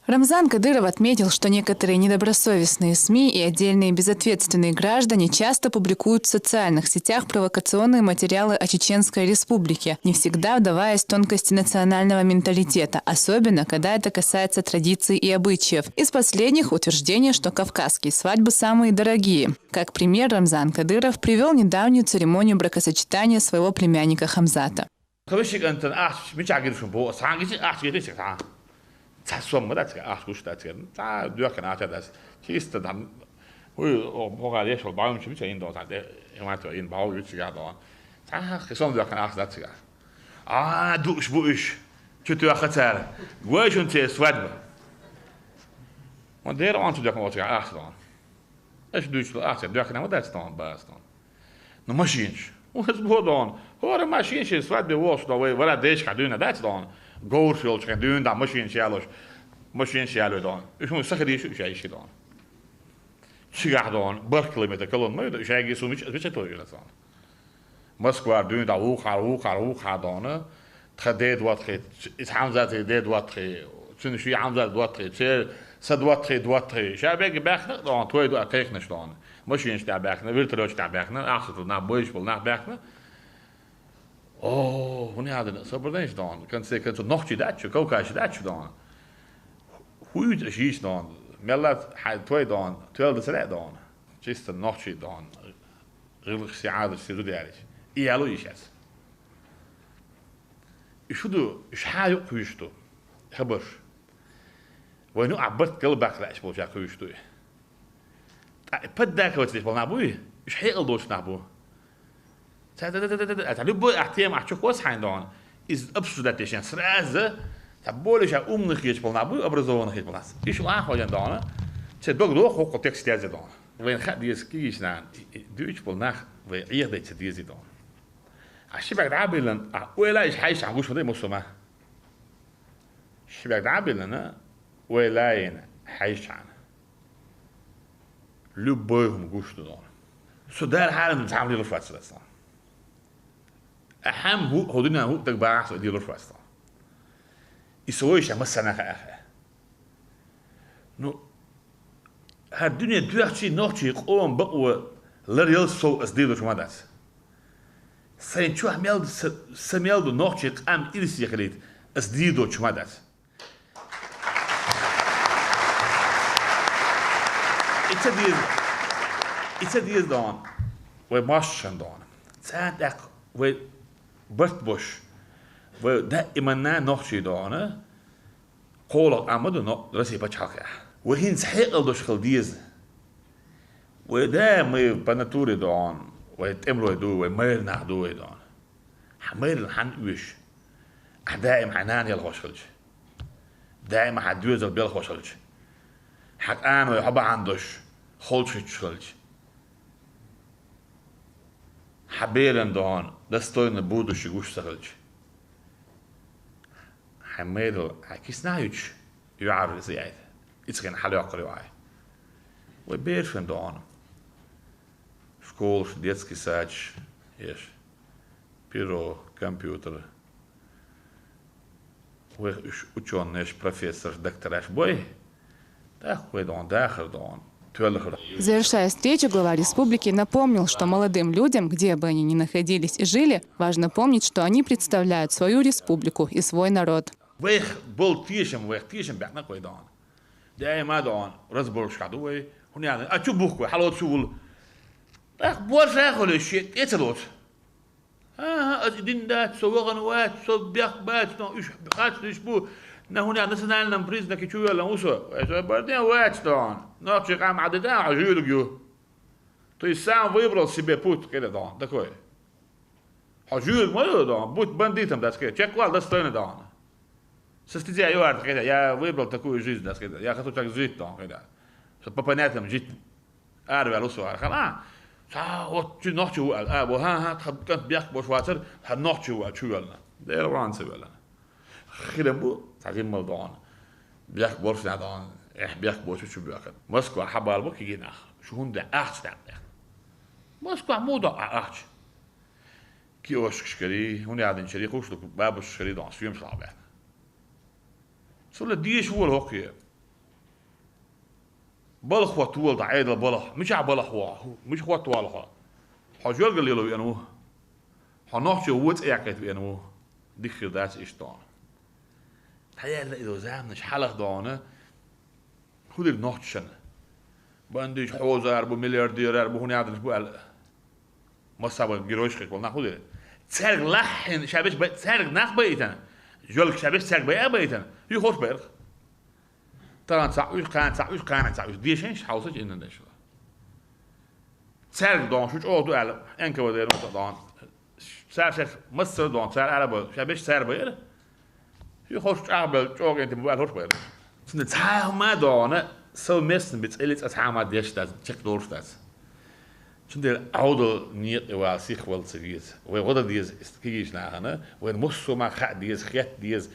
Рамзан Кадыров отметил, что некоторые недобросовестные СМИ и отдельные безответственные граждане часто публикуют в социальных сетях провокационные материалы о Чеченской Республике, не всегда вдаваясь в тонкости национального менталитета, особенно когда это касается традиций и обычаев. Из последних утверждение, что кавказские свадьбы самые дорогие. Как пример, Рамзан Кадыров привел недавнюю церемонию бракосочетания своего племянника Хамзата. تصوم مدة أخوش تأثير تا دوكنا أتدرس كيست دم هو مقاليش والباوم شو بيجي إندو تعدي ما تو إن باو يتشجع دوان تا خصوم دوكنا أخذ تأثير دوش بوش شو تأخذ ويش أنت سواد ما دير أنت دوكنا وتشجع أخذ دوان إيش دوش أخذ دوكنا ما دارس دوان باس دوان نماشينش وهو دوان هو ماشينش سواد بوش دوان ولا ديش كدونا دارس دوان Goorschuld gaan doen, dan machine själv dan. Dus moet zeggen die is je dan. Sigar dan, Berkeley met de kolon, maar dus jij is zo niet, weet je toch dat dan. Moskwa doen dat hoe gaat dan. Het deed wat het, het Hamza deed wat het, toen je Hamza wat het, ze wat het. Jij ben je bergen dan, twee doet krijgen staan. Machine staat bergen, wil terug staat bergen, achter naar Boysville naar bergen. Oh, wanneer hadden ze dat gedaan? Kan ze nog je dat, ook als je dat gedaan. Hoe is het dan? Mellet had twee dan, terwijl dat ze dan. Just een nog je dan. Redelijk saai is het daar is. Ialo is het. Ik doe, ik ga je kuis doen. Gebeur. We nu abert kelbak lijst voor je kuis doen. Pad daar wat is wel naar boe. Ik heel doos naar boe. تعلم احتيام أحكي قوس حيندون إذا أبسط تيشان سرازة تبولش نخيش بالنابو أبرزون نخيش بالناس إيش ما خلينا دونا تدوق دوق هو تكست يازي دون وين خد يسكيش نان دوش بالناخ ويعير ده تديزي دون الشباب عابلن ولا إيش حيش عبوش فده مسلمة الشباب عابلن ولا ين حيش عن لبهم قوش دون سودار حالنا نتعامل له فاتس لسان أهم هو دنيا هو تكبر سو ديلور فاستا يسويش مثلا أخي نو هالدنيا دوحشي نوحشي قوم بقوة لريال سو أسديلور شو مادات سين شو عمل سميل دو نوحشي قام إليس يخليت أسديلور شو مادات إتسديز دون وماشن دون ساعتك و برتبوش و دائما نوحشي دونه قولك عمدو نو رسي بچاكه و هين سحيق الدوش خلديز و دائما بناتوري دون و تمرو دو و مير نحدو دون حمير الحن ويش دائما حنان يلغوش خلج دائما حدوز البيلغوش خلج حق انا يحب عندوش خلش خلج حبيرن دون دستوين بودو شغوش سخلج حميدو حكيس نايوش يعرف زياد يتسكن حلو عقلي وعي وبيرفن دون شكول детский сад يش بيرو كمبيوتر وش учёный профессор доктор бой так вы дон дахер дон Завершая встречу, глава республики напомнил, что молодым людям, где бы они ни находились и жили, важно помнить, что они представляют свою республику и свой народ. هنا национальном признаке чуяла усо. Это барден уэчтон. Но чекам адеда ажюлгю. То есть сам выбрал себе путь, когда он такой. Ажюль мой да, будь бандитом, так сказать. Чеквал достойно да. Состязя я выбрал такую жизнь, так сказать. Я хочу так жить там, когда. Чтобы по понятиям жить. Арвел усо. Хана. Вот ты ночью, вот kan бяк бошватер, ха ночью чуяла. Да раньше вела. خلبو تعلم موضوعنا بياك بورس نادان بياك بورس شو بياك مسكوا حبال بوك يجينا شو هم ده أخت ده مسكوا موضوع أخت كي وش كشري هون قاعدين شري خوش لك باب الشري دان سيوم صعبة صار ديش هو الهوكي بلخ وطول تعيد البلخ مش عبلخ واه مش هو طوال خا حجول قال له بينو هنحكي وات إياكت بينو دخل داس إشتان هيا إذا زعمناش حلق دانه خود النحشن بانديش حوزر بو ملياردير بو هوني عدنش بو ما سبب جروش خيك والله خود سرق لحن شابش سرق نخ بيتن جولك شابش سرق بيا بيتن يخوش بيرخ ترى تعويش قان ديشنش حوزج إنن دش سرق دان شوش أو دو على إنك ودير دان سر مصر دان سر عرب شابش سر بير يخوش عقبل جوج أنت موبايل هوش بير نتعاهم ما دانه سو مستن بتقلت أتعاهم ديش داز تشك دورش داز شندل عودل نيت واسيخ والسجيز وغدا ديز استكيش ناهنا وين مصو ما خا ديز خيات ديز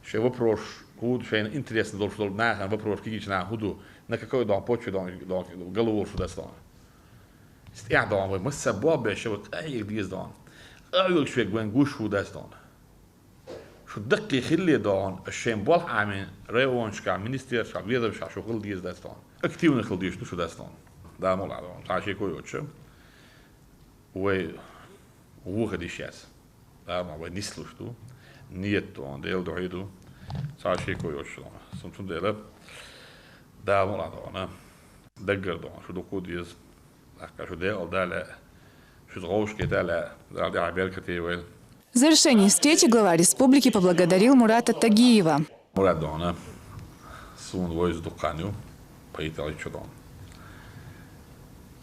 شو بروش هود فين انترست دورش دول ناهنا بروش كيش ناه هودو نكاكو دان بوتشو دان قلور شو داز دان استيع دان ومسا بابا شو أي ديز دان أول شوي وين جوش هو داز دان شو دقي خلي دان الشين بول عامين ريوانش كا مينستير شا بيدا شا شغل ديز داز دان اكتيف نخل ديش شو داز دان دا مولا دان تعشي كويوتش و خديشياس دا ما ونسلوش تو نيت دان ديل دويدو تعشي كويوتش سمتون ديلا دا مولا دان دقر دان شو دكو ديز لكن شو ديل دالا شو تغوش كتالا دا عبير كتيويل. В завершении встречи глава республики поблагодарил Мурата Тагиева. Мурат дана сун войс дуканю поитали чудон.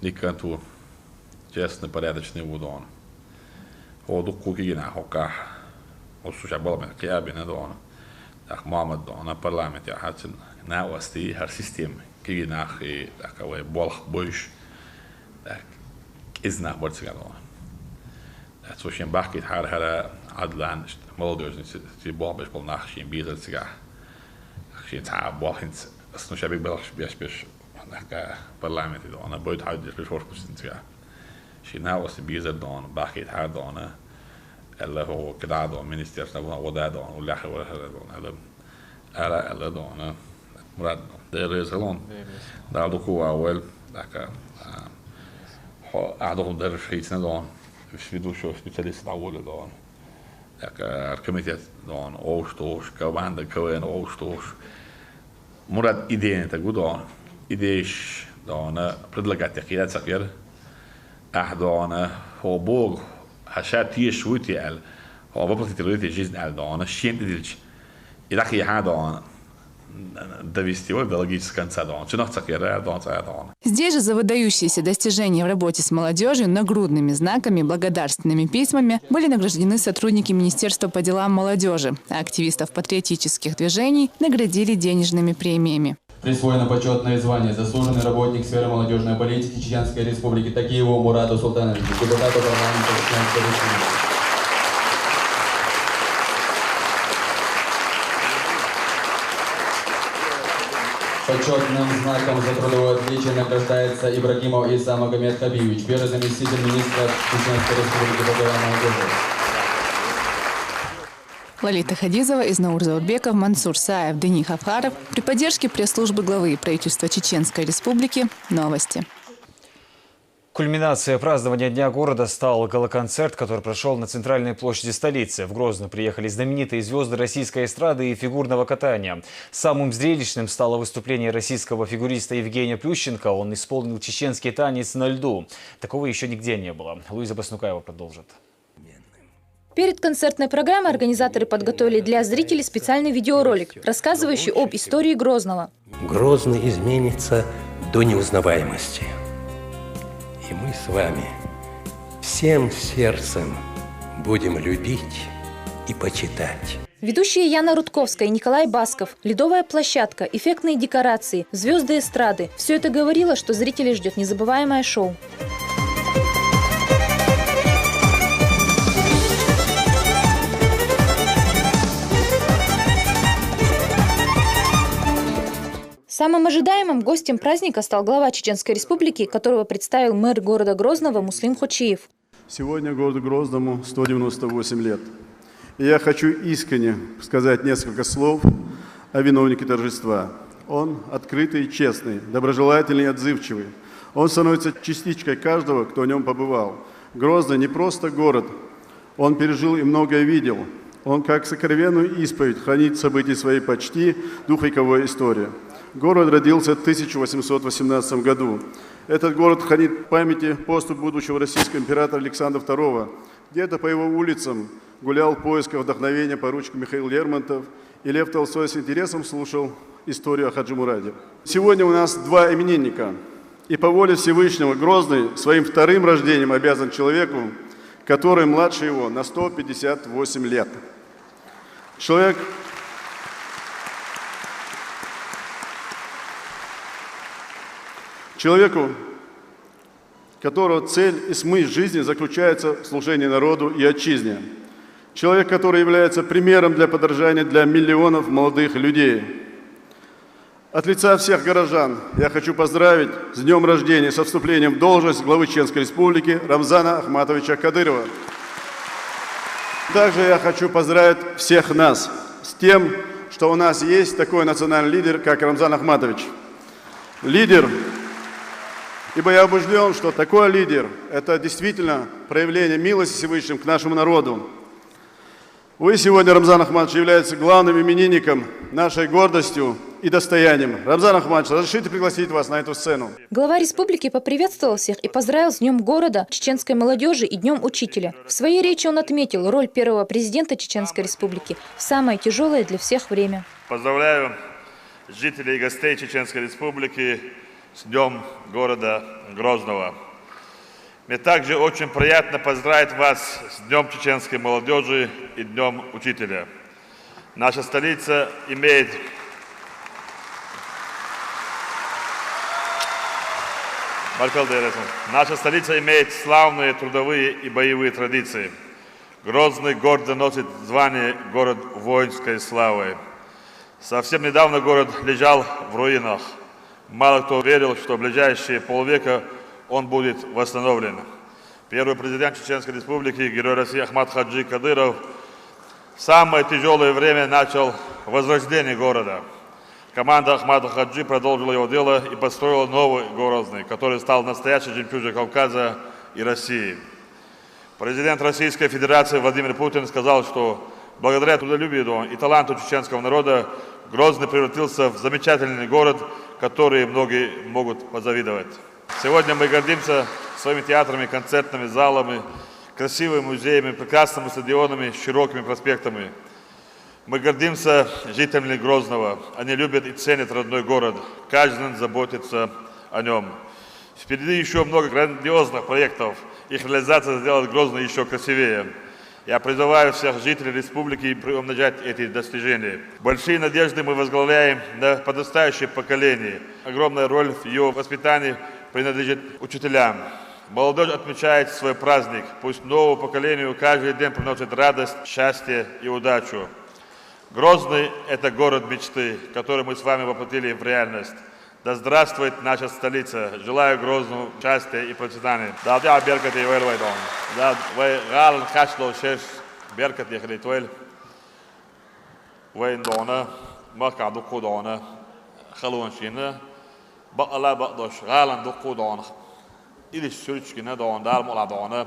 Никанту честный порядочный вудон. Ходу кукигина хока. Осуша балмен киабина дон. Так Мамад дона парламент я хатин на васти хар систем кигина и такой болох бойш. Так изнах борцигадон. Het was geen bakje haar adlaan молодежь die bal best wel nach geen bier dat zich geen taal bal geen als nog heb ik wel best naar parlement dan naar buiten uit dus voor kusten ja geen nou was de bier dan bakje haar dan elle هو كذا dan minister dan ودا dan ولا خبر dan alla dan مراد ده رزلون ده دوكو اول لك اعضهم در شيء dan مش بدو شو سبيشاليست أول دان، كمية دان أوستوش كمان كوين أوستوش مراد إيدين تقول دان إيديش دان بدلقات تقيلات سكير أحدان هو بوج هشات تيش ويتيال هو ببلغ تلويتي جزء على دان شين تدلش إذا كي هذا Здесь же за выдающиеся достижения в работе с молодежью нагрудными знаками, благодарственными письмами были награждены сотрудники Министерства по делам молодежи, а активистов патриотических движений наградили денежными премиями. Присвоено почетное звание «Заслуженный работник сферы молодежной политики Чеченской Республики» Такиеву Мурату Султановичу, депутату парламента Чеченской Республики. Почетным знаком за трудовое отличие награждается Ибрагимов Иса Магомед Хабибович, первый заместитель министра Чеченской Республики по делам молодежи. Лолита Хадизова, Изнаур Заурбеков, Мансур Саев, Дени Хавхаров. При поддержке пресс-службы главы правительства Чеченской Республики. Новости. Кульминацией празднования Дня города стал гала-концерт, который прошел на центральной площади столицы. В Грозно приехали знаменитые звезды российской эстрады и фигурного катания. Самым зрелищным стало выступление российского фигуриста Евгения Плющенко. Он исполнил чеченский танец на льду. Такого еще нигде не было. Луиза Баснукаева продолжит. Перед концертной программой организаторы подготовили для зрителей специальный видеоролик, рассказывающий об истории Грозного. Грозный изменится до неузнаваемости. И мы с вами всем сердцем будем любить и почитать. Ведущие Яна Рудковская и Николай Басков, ледовая площадка, эффектные декорации, звезды эстрады – все это говорило, что зрителей ждет незабываемое шоу. Самым ожидаемым гостем праздника стал глава Чеченской Республики, которого представил мэр города Грозного Муслим Хочиев. Сегодня городу Грозному 198 лет. И я хочу искренне сказать несколько слов о виновнике торжества. Он открытый и честный, доброжелательный и отзывчивый. Он становится частичкой каждого, кто в нем побывал. Грозный не просто город, он пережил и многое видел. Он, как сокровенную исповедь, хранит события своей почти двухвековой истории. Город родился в 1818 году. Этот город хранит в памяти поступь будущего российского императора Александра II. Где-то по его улицам гулял в поисках вдохновения поручик Михаил Лермонтов, и Лев Толстой с интересом слушал историю о Хаджи Мураде. Сегодня у нас два именинника. И по воле Всевышнего Грозный своим вторым рождением обязан человеку, который младше его на 158 лет. Человеку, которого цель и смысл жизни заключается в служении народу и отчизне. Человек, который является примером для подражания для миллионов молодых людей. От лица всех горожан я хочу поздравить с днем рождения, со вступлением в должность главы Чеченской Республики Рамзана Ахматовича Кадырова. Также я хочу поздравить всех нас с тем, что у нас есть такой национальный лидер, как Рамзан Ахматович. Лидер. Ибо я убежден, что такой лидер – это действительно проявление милости Всевышним к нашему народу. Вы сегодня, Рамзан Ахматович, является главным именинником, нашей гордостью и достоянием. Рамзан Ахматович, разрешите пригласить вас на эту сцену. Глава республики поприветствовал всех и поздравил с Днем города, чеченской молодежи и Днем учителя. В своей речи он отметил роль первого президента Чеченской Республики в самое тяжелое для всех время. Поздравляю жителей и гостей Чеченской Республики с Днем города Грозного. Мне также очень приятно поздравить вас с Днем чеченской молодежи и Днем учителя. Наша столица имеет славные трудовые и боевые традиции. Грозный гордо носит звание «Город воинской славы». Совсем недавно город лежал в руинах. Мало кто верил, что в ближайшие полвека он будет восстановлен. Первый президент Чеченской Республики, герой России Ахмат Хаджи Кадыров, в самое тяжелое время начал возрождение города. Команда Ахмата Хаджи продолжила его дело и построила новый Грозный, который стал настоящей жемчужиной Кавказа и России. Президент Российской Федерации Владимир Путин сказал, что благодаря трудолюбию и таланту чеченского народа Грозный превратился в замечательный город, который многие могут позавидовать. Сегодня мы гордимся своими театрами, концертными залами, красивыми музеями, прекрасными стадионами, широкими проспектами. Мы гордимся жителями Грозного. Они любят и ценят родной город. Каждый заботится о нем. Впереди еще много грандиозных проектов. Их реализация сделает Грозный еще красивее. Я призываю всех жителей республики приумножать эти достижения. Большие надежды мы возглавляем на подрастающее поколение. Огромная роль в ее воспитании принадлежит учителям. Молодежь отмечает свой праздник. Пусть новому поколению каждый день приносит радость, счастье и удачу. Грозный – это город мечты, который мы с вами воплотили в реальность. Да здравствует наша столица. Желаю Грозному счастья и процветания. وين دونا ما قاعد دقو دونا خلون شينا بقى لا بقدرش غالن دقو دونا إلى الشرش كنا دون دار ملا دونا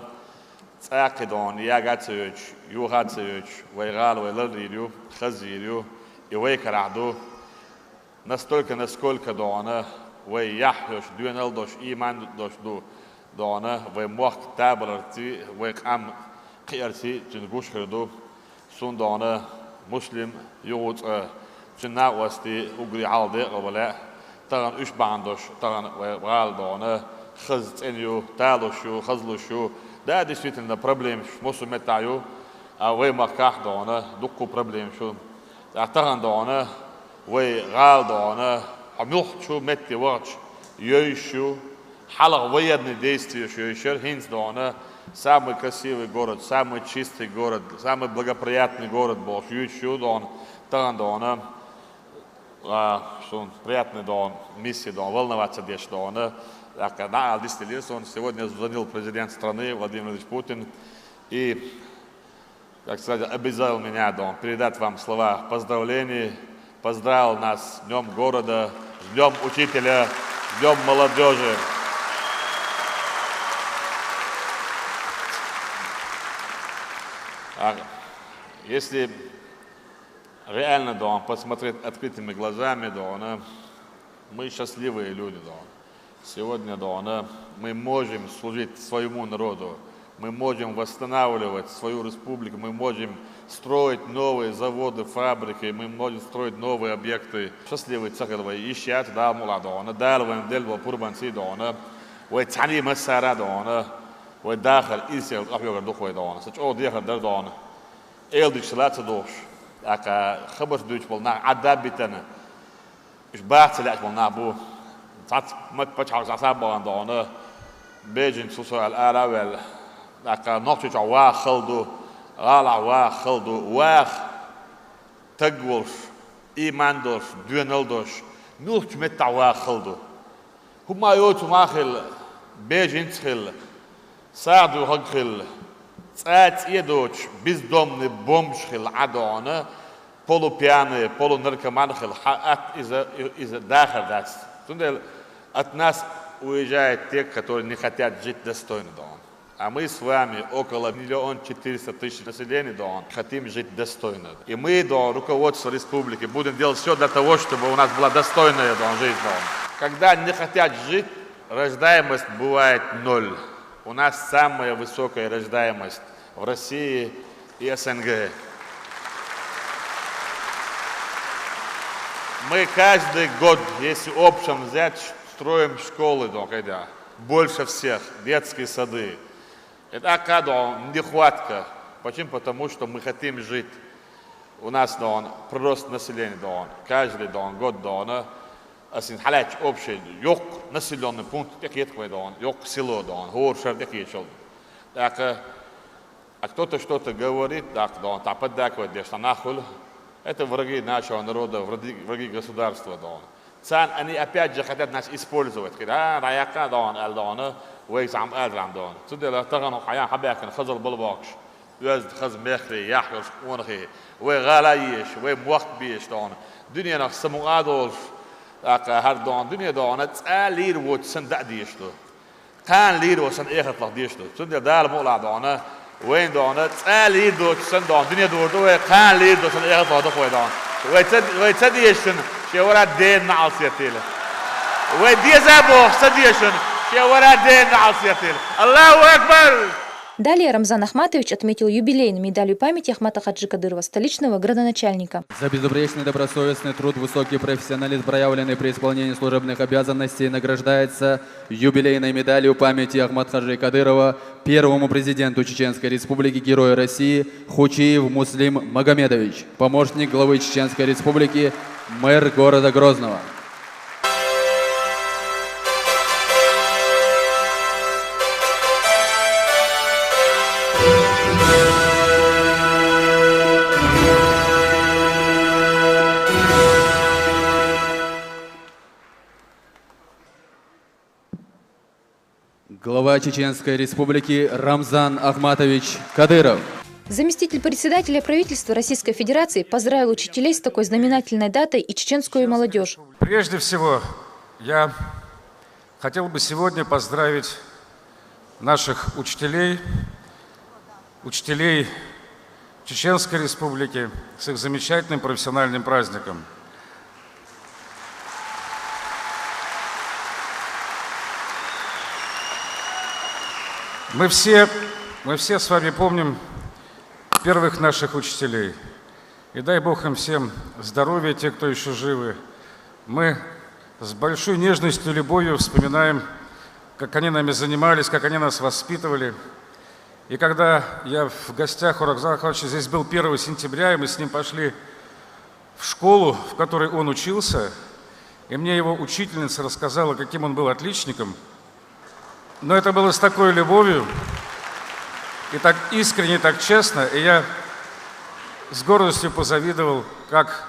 ساق دون يا قاتسيج يو قاتسيج ويغال ويلريليو خزيليو يوي كرعدو نستولك نسكولك دونا ويحيش دونال دوش إيمان دوش دو دونا وموقت تابلرتي ويقام قيرتي جنبوش خردو سون دونا مسلم يوت جنا وستي وقري عالدي قبلا تغن إيش باندوش تغن وغال دونا خزت إنيو تالوشو خزلوشو ده действительно проблем موسم متاعيو وي مكاح دونا دقو проблем شو تغن دونا وي غال دونا عميوح شو متي وقت يوشو حلق ويدني действия شو يشير هينز دونا самый красивый город, самый чистый город, самый благоприятный город был. Еще дон, там дона, что приятный дон, миссия дон, волноваться дешь дона. На Алдистелис он сегодня звонил президент страны Владимир Владимирович Путин и, как сказать, обязал меня дон передать вам слова поздравлений, поздравил нас с Днем города, с Днем учителя, с Днем молодежи. Если реально да, посмотреть открытыми глазами, да, мы счастливые люди. Да. Сегодня да, мы можем служить своему народу, мы можем восстанавливать свою республику, мы можем строить новые заводы, фабрики, мы можем строить новые объекты. Счастливые цахиловые ищат, да, муладона, дальвен дельва пурбанси, да, وتعني مسارة دونه وداخل إنسان أبيض دخوي دونه سأجو ديخل در دونه إيل ديشلات دوش أكا خبر دوش بلنا عذاب بتنا إيش بعد سلاش بلنا بو تعت ما تبتش عصاب بلنا دونه بيجن سوسو الأراول أكا نقطة واخ خلدو غالع واخ خلدو واخ تقولش إيمان دوش دينال دوش نوش متع واخ خلدو هما يوتو ماخل بيجن تخل ساعدو هقخل ساعت يدوش بزدومن بومشخل عدونا полу пьяные, полу наркоманхил, из-за даха даст. От нас уезжают те, которые не хотят жить достойно дома. А мы с вами около 1 400 000 населения дома хотим жить достойно. И мы до руководства республики будем делать все для того, чтобы у нас была достойная жизнь дома. Когда не хотят жить, рождаемость бывает 0. У нас самая высокая рождаемость в России и СНГ. Мы каждый год, если общем взять, строим школы, когда больше всех, детские сады. Это когда нехватка. Почему? Потому что мы хотим жить. У нас прирост населения, каждый год, assim, حالات общие, yok населенный пункт, такие yok село, горшер, такие что. Так, а кто-то что-то говорит, так, поддакивает, где-то нахуй. Это враги нашего народа, враги государства. Цан, они опять же хотят нас использовать. Раяка, ويسعم أدرام دون. تدل تغنوا حياة حباكن خزر بالباكش. يزد خز مخري يحيش ونخي وغلايش وموقت بيش دون. دنيا نقسمو عادول. هر دون دنيا دون تسالير وتسندع ديشتو. كان لير وسن إخت لح ديشتو. تدل دال مولع دون. وين دون تسالير دو تسند دون دنيا دور دو كان لير دو سن إخت لح دخوي دون. ويتسديشن شيء ورا دين نعصيتيله. ويديزابو سديشن. Далее Рамзан Ахматович отметил юбилейной медалью памяти Ахмата Хаджи Кадырова, столичного градоначальника. За безупречный добросовестный труд, высокий профессионализм, проявленный при исполнении служебных обязанностей, награждается юбилейной медалью памяти Ахмата Хаджи Кадырова первому президенту Чеченской Республики, Герою России Хучиев Муслим Магомедович, помощник главы Чеченской Республики, мэр города Грозного. Глава Чеченской Республики Рамзан Ахматович Кадыров. Заместитель председателя правительства Российской Федерации поздравил учителей с такой знаменательной датой и чеченскую молодежь. Прежде всего, я хотел бы сегодня поздравить наших учителей Чеченской Республики с их замечательным профессиональным праздником. Мы все с вами помним первых наших учителей. И дай Бог им всем здоровья, те, кто еще живы. Мы с большой нежностью и любовью вспоминаем, как они нами занимались, как они нас воспитывали. И когда я в гостях у Рамзана Ахматовича, здесь был 1 сентября, и мы с ним пошли в школу, в которой он учился, и мне его учительница рассказала, каким он был отличником. Но это было с такой любовью, и так искренне, так честно, и я с гордостью позавидовал, как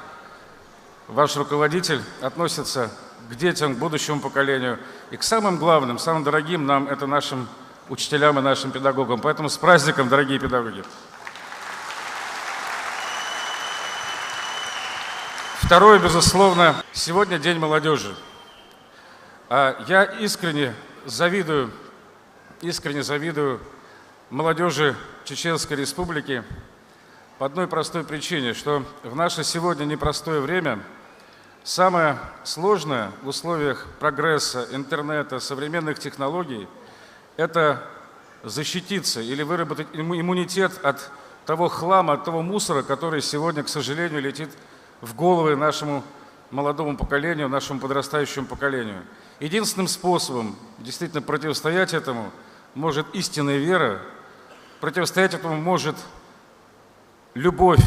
ваш руководитель относится к детям, к будущему поколению и к самым главным, самым дорогим нам, это нашим учителям и нашим педагогам. Поэтому с праздником, дорогие педагоги. Второе, безусловно, сегодня День молодежи. Я искренне завидую молодежи Чеченской Республики по одной простой причине, что в наше сегодня непростое время самое сложное в условиях прогресса, интернета, современных технологий – это защититься или выработать иммунитет от того хлама, от того мусора, который сегодня, к сожалению, летит в головы нашему молодому поколению, нашему подрастающему поколению. Единственным способом действительно противостоять этому может истинная вера, противостоять этому может любовь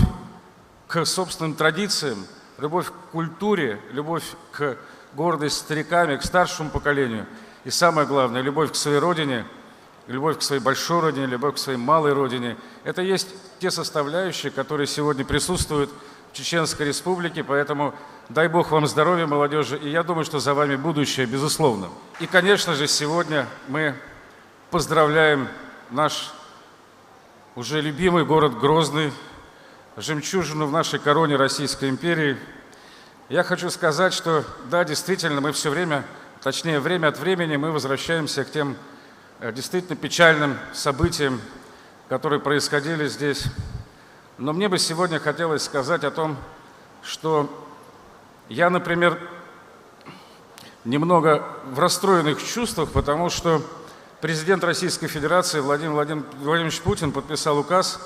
к собственным традициям, любовь к культуре, любовь к гордости стариками, к старшему поколению. И самое главное, любовь к своей родине, любовь к своей большой родине, любовь к своей малой родине. Это есть те составляющие, которые сегодня присутствуют в Чеченской Республике, поэтому дай Бог вам здоровья, молодежи, и я думаю, что за вами будущее, безусловно. И, конечно же, сегодня мы поздравляем наш уже любимый город Грозный, жемчужину в нашей короне Российской империи. Я хочу сказать, что да, действительно, мы все время, точнее, время от времени мы возвращаемся к тем действительно печальным событиям, которые происходили здесь. Но мне бы сегодня хотелось сказать о том, что я, например, немного в расстроенных чувствах, потому что президент Российской Федерации Владимир Владимирович Путин подписал указ,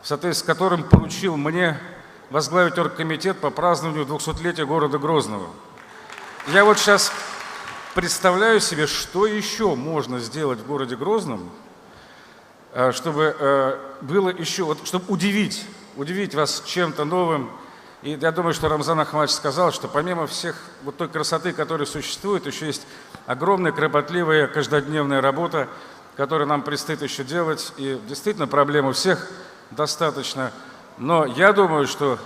в соответствии с которым поручил мне возглавить оргкомитет по празднованию 200-летия города Грозного. Я вот сейчас представляю себе, что еще можно сделать в городе Грозном, чтобы было еще, чтобы удивить вас чем-то новым. И я думаю, что Рамзан Ахматович сказал, что помимо всех вот той красоты, которая существует, еще есть огромная, кропотливая, каждодневная работа, которую нам предстоит еще делать. И действительно проблем у всех достаточно. Но я думаю, что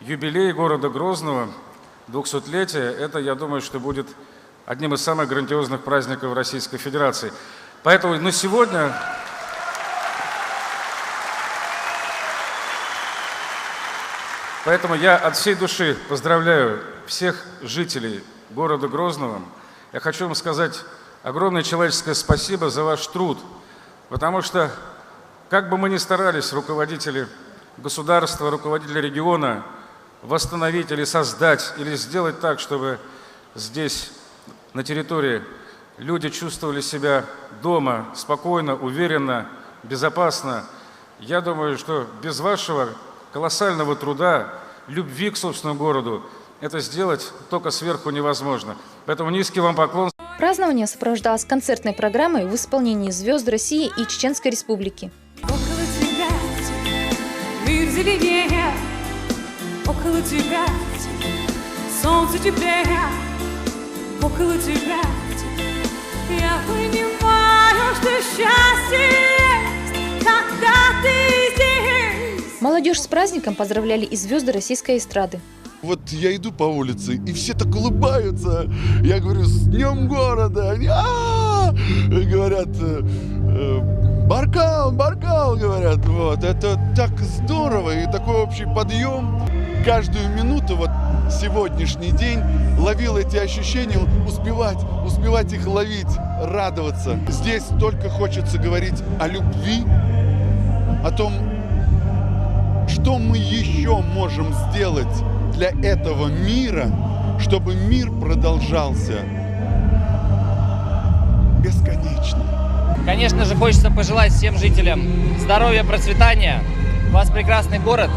юбилей города Грозного, 200-летие, это, я думаю, что будет одним из самых грандиозных праздников Российской Федерации. Поэтому, сегодня... Поэтому я от всей души поздравляю всех жителей города Грозного. Я хочу вам сказать огромное человеческое спасибо за ваш труд, потому что, как бы мы ни старались, руководители государства, руководители региона, восстановить или создать, или сделать так, чтобы здесь, на территории, люди чувствовали себя дома, спокойно, уверенно, безопасно, я думаю, что без вашего колоссального труда, любви к собственному городу, это сделать только сверху невозможно. Поэтому низкий вам поклон. Празднование сопровождалось концертной программой в исполнении звезд России и Чеченской Республики. Около тебя мир зеленее, около тебя солнце теплее, около тебя я понимаю, что счастье есть, когда ты здесь. Молодежь с праздником поздравляли и звезды российской эстрады. Вот я иду по улице, и все так улыбаются. Я говорю, с Днем города! Они говорят, Баркал, Баркал, говорят. Вот. Это так здорово и такой общий подъем. Каждую минуту, вот сегодняшний день, ловил эти ощущения, успевать их ловить, радоваться. Здесь только хочется говорить о любви, о том, что мы еще можем сделать для этого мира, чтобы мир продолжался бесконечно. Конечно же, хочется пожелать всем жителям здоровья, процветания. У вас прекрасный город,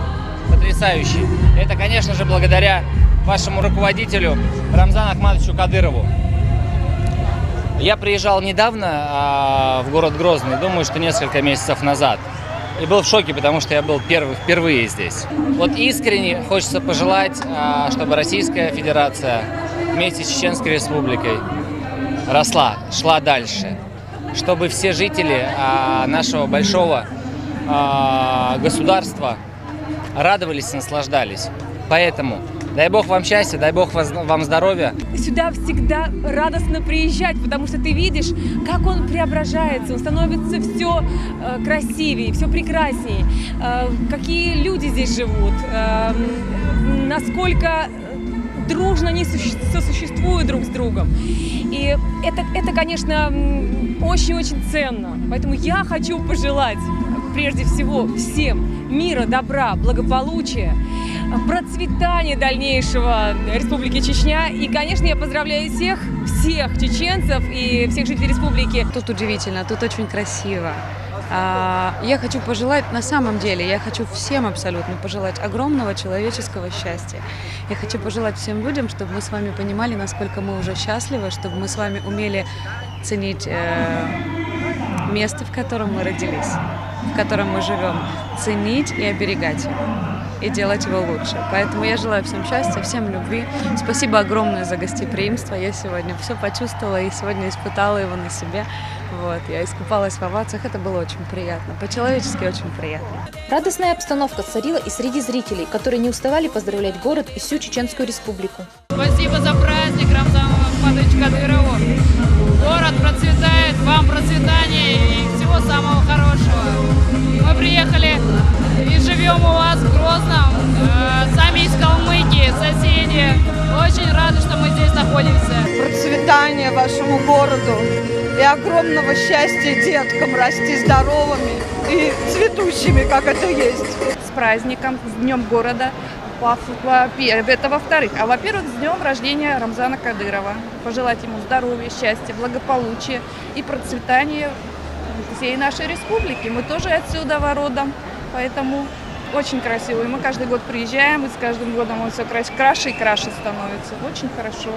потрясающий. Это, конечно же, благодаря вашему руководителю Рамзану Ахматовичу Кадырову. Я приезжал недавно в город Грозный, думаю, что несколько месяцев назад. И был в шоке, потому что я был впервые здесь. Вот искренне хочется пожелать, чтобы Российская Федерация вместе с Чеченской Республикой росла, шла дальше. Чтобы все жители нашего большого государства радовались и наслаждались. Поэтому дай Бог вам счастья, дай Бог вам здоровья. Сюда всегда радостно приезжать, потому что ты видишь, как он преображается, он становится все красивее, все прекраснее, какие люди здесь живут, насколько дружно они сосуществуют друг с другом. И это, конечно, очень-очень ценно. Поэтому я хочу пожелать, прежде всего, всем мира, добра, благополучия, процветания дальнейшего Республики Чечня. И, конечно, я поздравляю всех чеченцев и всех жителей республики. Тут удивительно, тут очень красиво. Я хочу пожелать, на самом деле, я хочу всем абсолютно пожелать огромного человеческого счастья. Я хочу пожелать всем людям, чтобы мы с вами понимали, насколько мы уже счастливы, чтобы мы с вами умели ценить место, в котором мы родились, в котором мы живем, ценить и оберегать его, и делать его лучше. Поэтому я желаю всем счастья, всем любви. Спасибо огромное за гостеприимство. Я сегодня все почувствовала и сегодня испытала его на себе. Вот, я искупалась в овациях, это было очень приятно, по-человечески очень приятно. Радостная обстановка царила и среди зрителей, которые не уставали поздравлять город и всю Чеченскую Республику. Спасибо за праздник Рамзану Ахматовичу Кадырову. Город процветает, вам процветания и всего самого хорошего. Мы приехали и живем у вас в Грозном, сами из Калмыкии, соседи. Очень рады, что мы здесь находимся. Процветания вашему городу и огромного счастья деткам расти здоровыми и цветущими, как это есть. С праздником, с Днем города. Это во-вторых. А во-первых, с днем рождения Рамзана Кадырова. Пожелать ему здоровья, счастья, благополучия и процветания всей нашей республики. Мы тоже отсюда родом, поэтому очень красиво. И мы каждый год приезжаем, и с каждым годом он все краше и краше становится. Очень хорошо,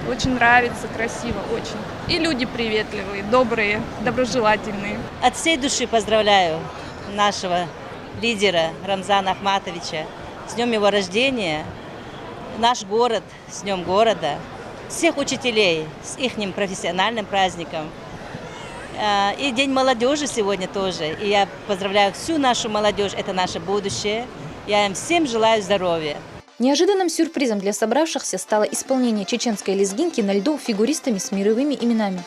очень нравится, красиво, очень. И люди приветливые, добрые, доброжелательные. От всей души поздравляю нашего лидера Рамзана Ахматовича с днем его рождения, наш город с днем города, всех учителей с их профессиональным праздником. И День молодежи сегодня тоже. И я поздравляю всю нашу молодежь, это наше будущее. Я им всем желаю здоровья. Неожиданным сюрпризом для собравшихся стало исполнение чеченской лезгинки на льду фигуристами с мировыми именами.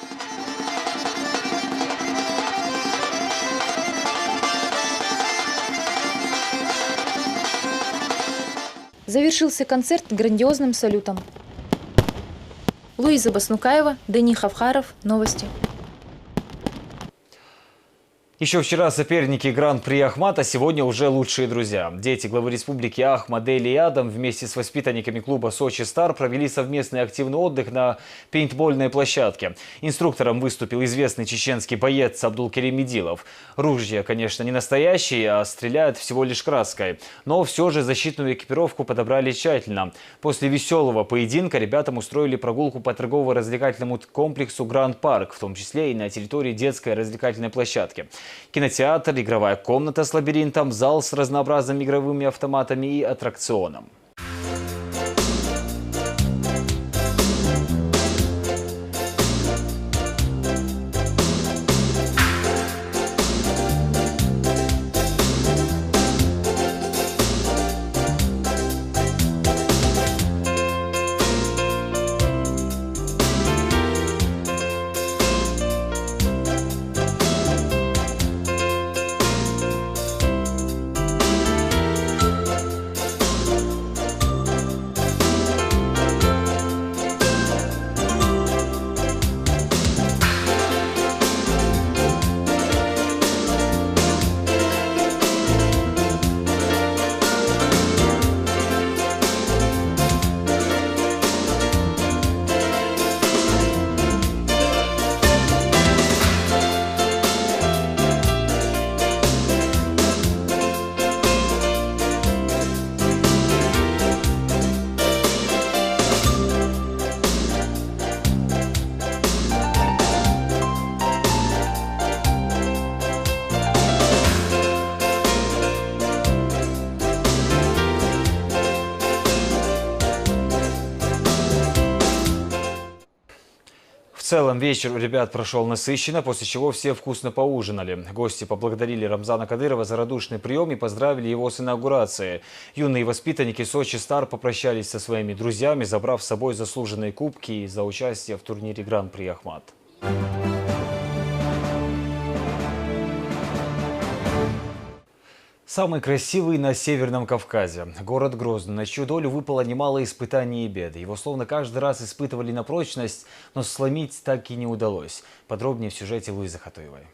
Завершился концерт грандиозным салютом. Луиза Баснукаева, Дани Хавхаров, новости. Еще вчера соперники Гран-при Ахмата, сегодня уже лучшие друзья. Дети главы республики Ахмад, Эли и Адам вместе с воспитанниками клуба «Сочи Стар» провели совместный активный отдых на пейнтбольной площадке. Инструктором выступил известный чеченский боец Абдулкерим Медилов. Ружья, конечно, не настоящие, а стреляют всего лишь краской. Но все же защитную экипировку подобрали тщательно. После веселого поединка ребятам устроили прогулку по торгово-развлекательному комплексу «Гранд Парк», в том числе и на территории детской развлекательной площадки. Кинотеатр, игровая комната с лабиринтом, зал с разнообразными игровыми автоматами и аттракционом. целом вечер у ребят прошел насыщенно, после чего все вкусно поужинали. Гости поблагодарили Рамзана Кадырова за радушный прием и поздравили его с инаугурацией. Юные воспитанники Сочи Стар попрощались со своими друзьями, забрав с собой заслуженные кубки за участие в турнире Гран-при Ахмат. Самый красивый на Северном Кавказе – город Грозный, на чью долю выпало немало испытаний и бед. Его словно каждый раз испытывали на прочность, но сломить так и не удалось. Подробнее в сюжете Луизы Хатуевой.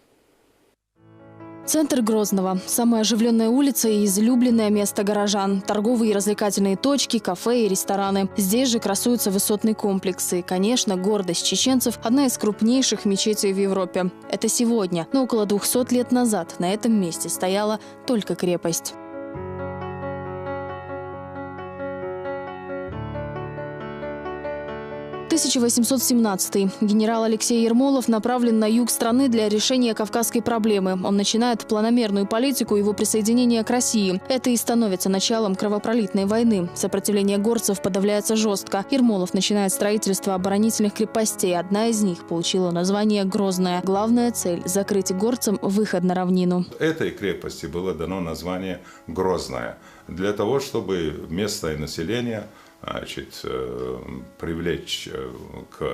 Центр Грозного. Самая оживленная улица и излюбленное место горожан. Торговые и развлекательные точки, кафе и рестораны. Здесь же красуются высотные комплексы. И, конечно, гордость чеченцев – одна из крупнейших мечетей в Европе. Это сегодня. Но около 200 лет назад на этом месте стояла только крепость. 1817. Генерал Алексей Ермолов направлен на юг страны для решения кавказской проблемы. Он начинает планомерную политику его присоединения к России. Это и становится началом кровопролитной войны. Сопротивление горцев подавляется жестко. Ермолов начинает строительство оборонительных крепостей. Одна из них получила название Грозная. Главная цель – закрыть горцам выход на равнину. Этой крепости было дано название Грозная для того, чтобы местное население привлечь к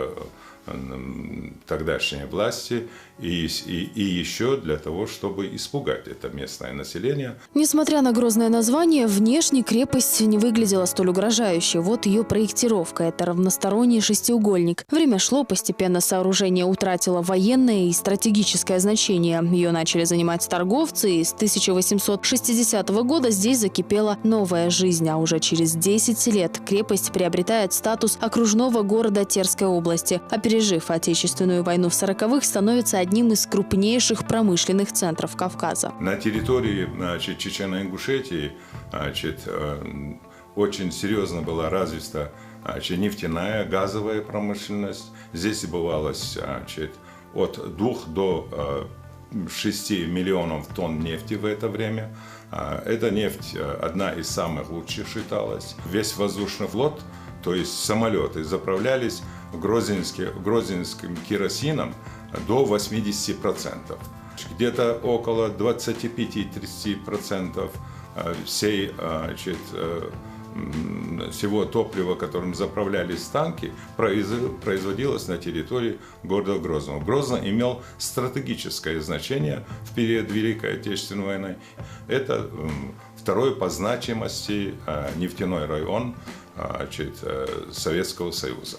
тогдашней власти и еще для того, чтобы испугать это местное население. Несмотря на грозное название, внешне крепость не выглядела столь угрожающе. Вот ее проектировка. Это равносторонний шестиугольник. Время шло, постепенно сооружение утратило военное и стратегическое значение. Ее начали занимать торговцы, и с 1860 года здесь закипела новая жизнь. А уже через 10 лет крепость приобретает статус окружного города Терской области. Пережив Отечественную войну в 40-х, становится одним из крупнейших промышленных центров Кавказа. На территории Чечено-Ингушетии очень серьезно была развита нефтяная, газовая промышленность. Здесь добывалось от 2 до 6 миллионов тонн нефти в это время. Эта нефть одна из самых лучших считалась. Весь воздушный флот, то есть самолеты, заправлялись грозненским керосином до 80%. Где-то около 25-30% всего топлива, которым заправлялись танки, производилось на территории города Грозного. Грозно имел стратегическое значение в период Великой Отечественной войны. Это второй по значимости нефтяной район Советского Союза.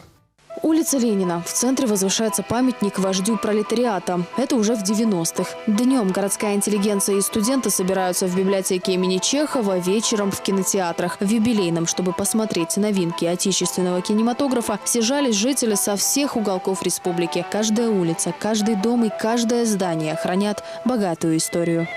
Улица Ленина. В центре возвышается памятник вождю пролетариата. Это уже в 90-х. Днем городская интеллигенция и студенты собираются в библиотеке имени Чехова, вечером в кинотеатрах. В юбилейном, чтобы посмотреть новинки отечественного кинематографа, съезжались жители со всех уголков республики. Каждая улица, каждый дом и каждое здание хранят богатую историю.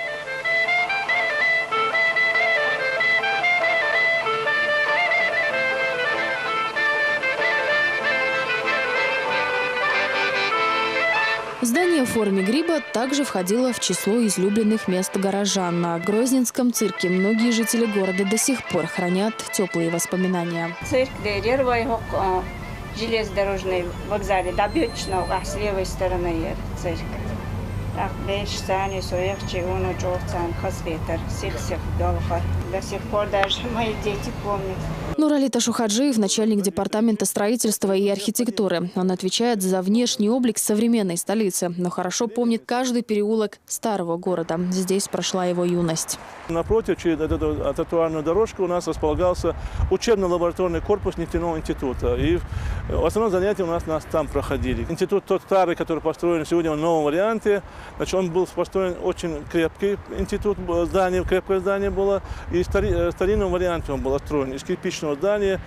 Здание в форме гриба также входило в число излюбленных мест горожан. На Грозненском цирке многие жители города до сих пор хранят теплые воспоминания. Цирк железнодорожный вокзал, добычного, с левой стороны цирка. До сих пор даже мои дети помнят. Нуралита Шухаджиев – начальник департамента строительства и архитектуры. Он отвечает за внешний облик современной столицы, но хорошо помнит каждый переулок старого города. Здесь прошла его юность. Напротив, через эту тротуарную дорожку у нас располагался учебно-лабораторный корпус нефтяного института. И в основном занятия у нас там проходили. Институт тот старый, который построен сегодня в новом варианте. Значит, он был построен очень крепкий институт, крепкое здание было. И в старинном варианте он был построен из кирпичного здания.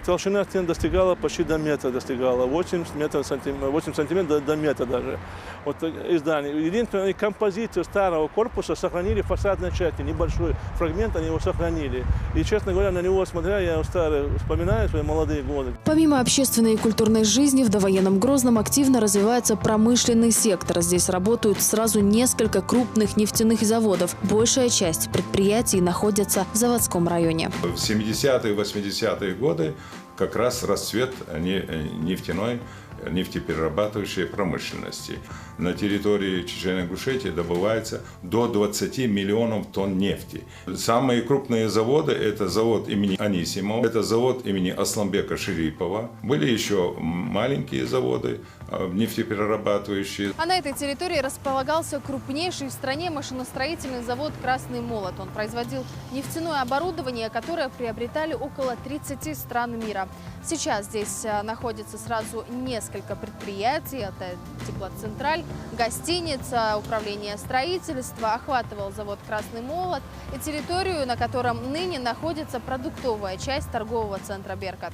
Толщина стен достигала почти до метра, 8 сантиметров до метра даже. Вот издание. Единственное, композицию старого корпуса сохранили в фасадной части, небольшой фрагмент, они его сохранили. И, честно говоря, на него смотря, я вспоминаю свои молодые годы. Помимо общественной и культурной жизни, в довоенном Грозном активно развивается промышленный сектор. Здесь работают сразу несколько крупных нефтяных заводов. Большая часть предприятий находится в заводском районе. В 70-е и 80-е годы как раз расцвет нефтяной нефтеперерабатывающей промышленности. На территории Чечено-Ингушетии добывается до 20 миллионов тонн нефти. Самые крупные заводы – это завод имени Анисимова, это завод имени Асламбека Шерипова. Были еще маленькие заводы нефтеперерабатывающие. А на этой территории располагался крупнейший в стране машиностроительный завод «Красный молот». Он производил нефтяное оборудование, которое приобретали около 30 стран мира. Сейчас здесь находится сразу несколько предприятий. Это теплоцентраль, гостиница, управление строительства. Охватывал завод «Красный молот» и территорию, на котором ныне находится продуктовая часть торгового центра «Беркат».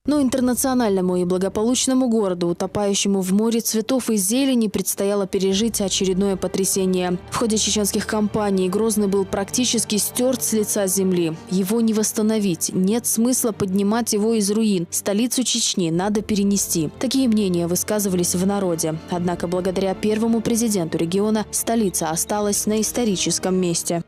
Но интернациональному и благополучному городу, утопающему в море цветов и зелени, предстояло пережить очередное потрясение. В ходе чеченских кампаний Грозный был практически стерт с лица земли. Его не восстановить. Нет смысла поднимать его из руин. Столицу Чечни надо перенести. Такие мнения высказывались в народе. Однако благодаря первому президенту региона столица осталась на историческом месте.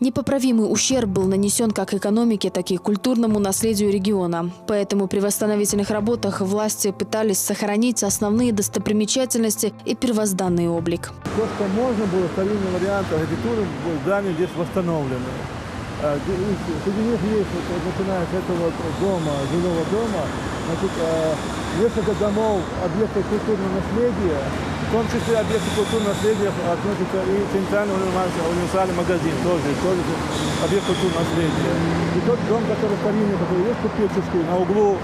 Непоправимый ущерб был нанесен как экономике, так и культурному наследию региона. Поэтому при восстановительных работах власти пытались сохранить основные достопримечательности и первозданный облик. То, что можно было, старинный вариант архитектуры, здания здесь восстановлены. Среди них есть, начиная с этого дома, жилого дома, значит, несколько домов, объектов культурного наследия, в том числе объекты культурного наследия относятся и центральный универсальный магазин, тоже объект культурного наследия. И тот дом, который старинный, который есть купеческий, на углу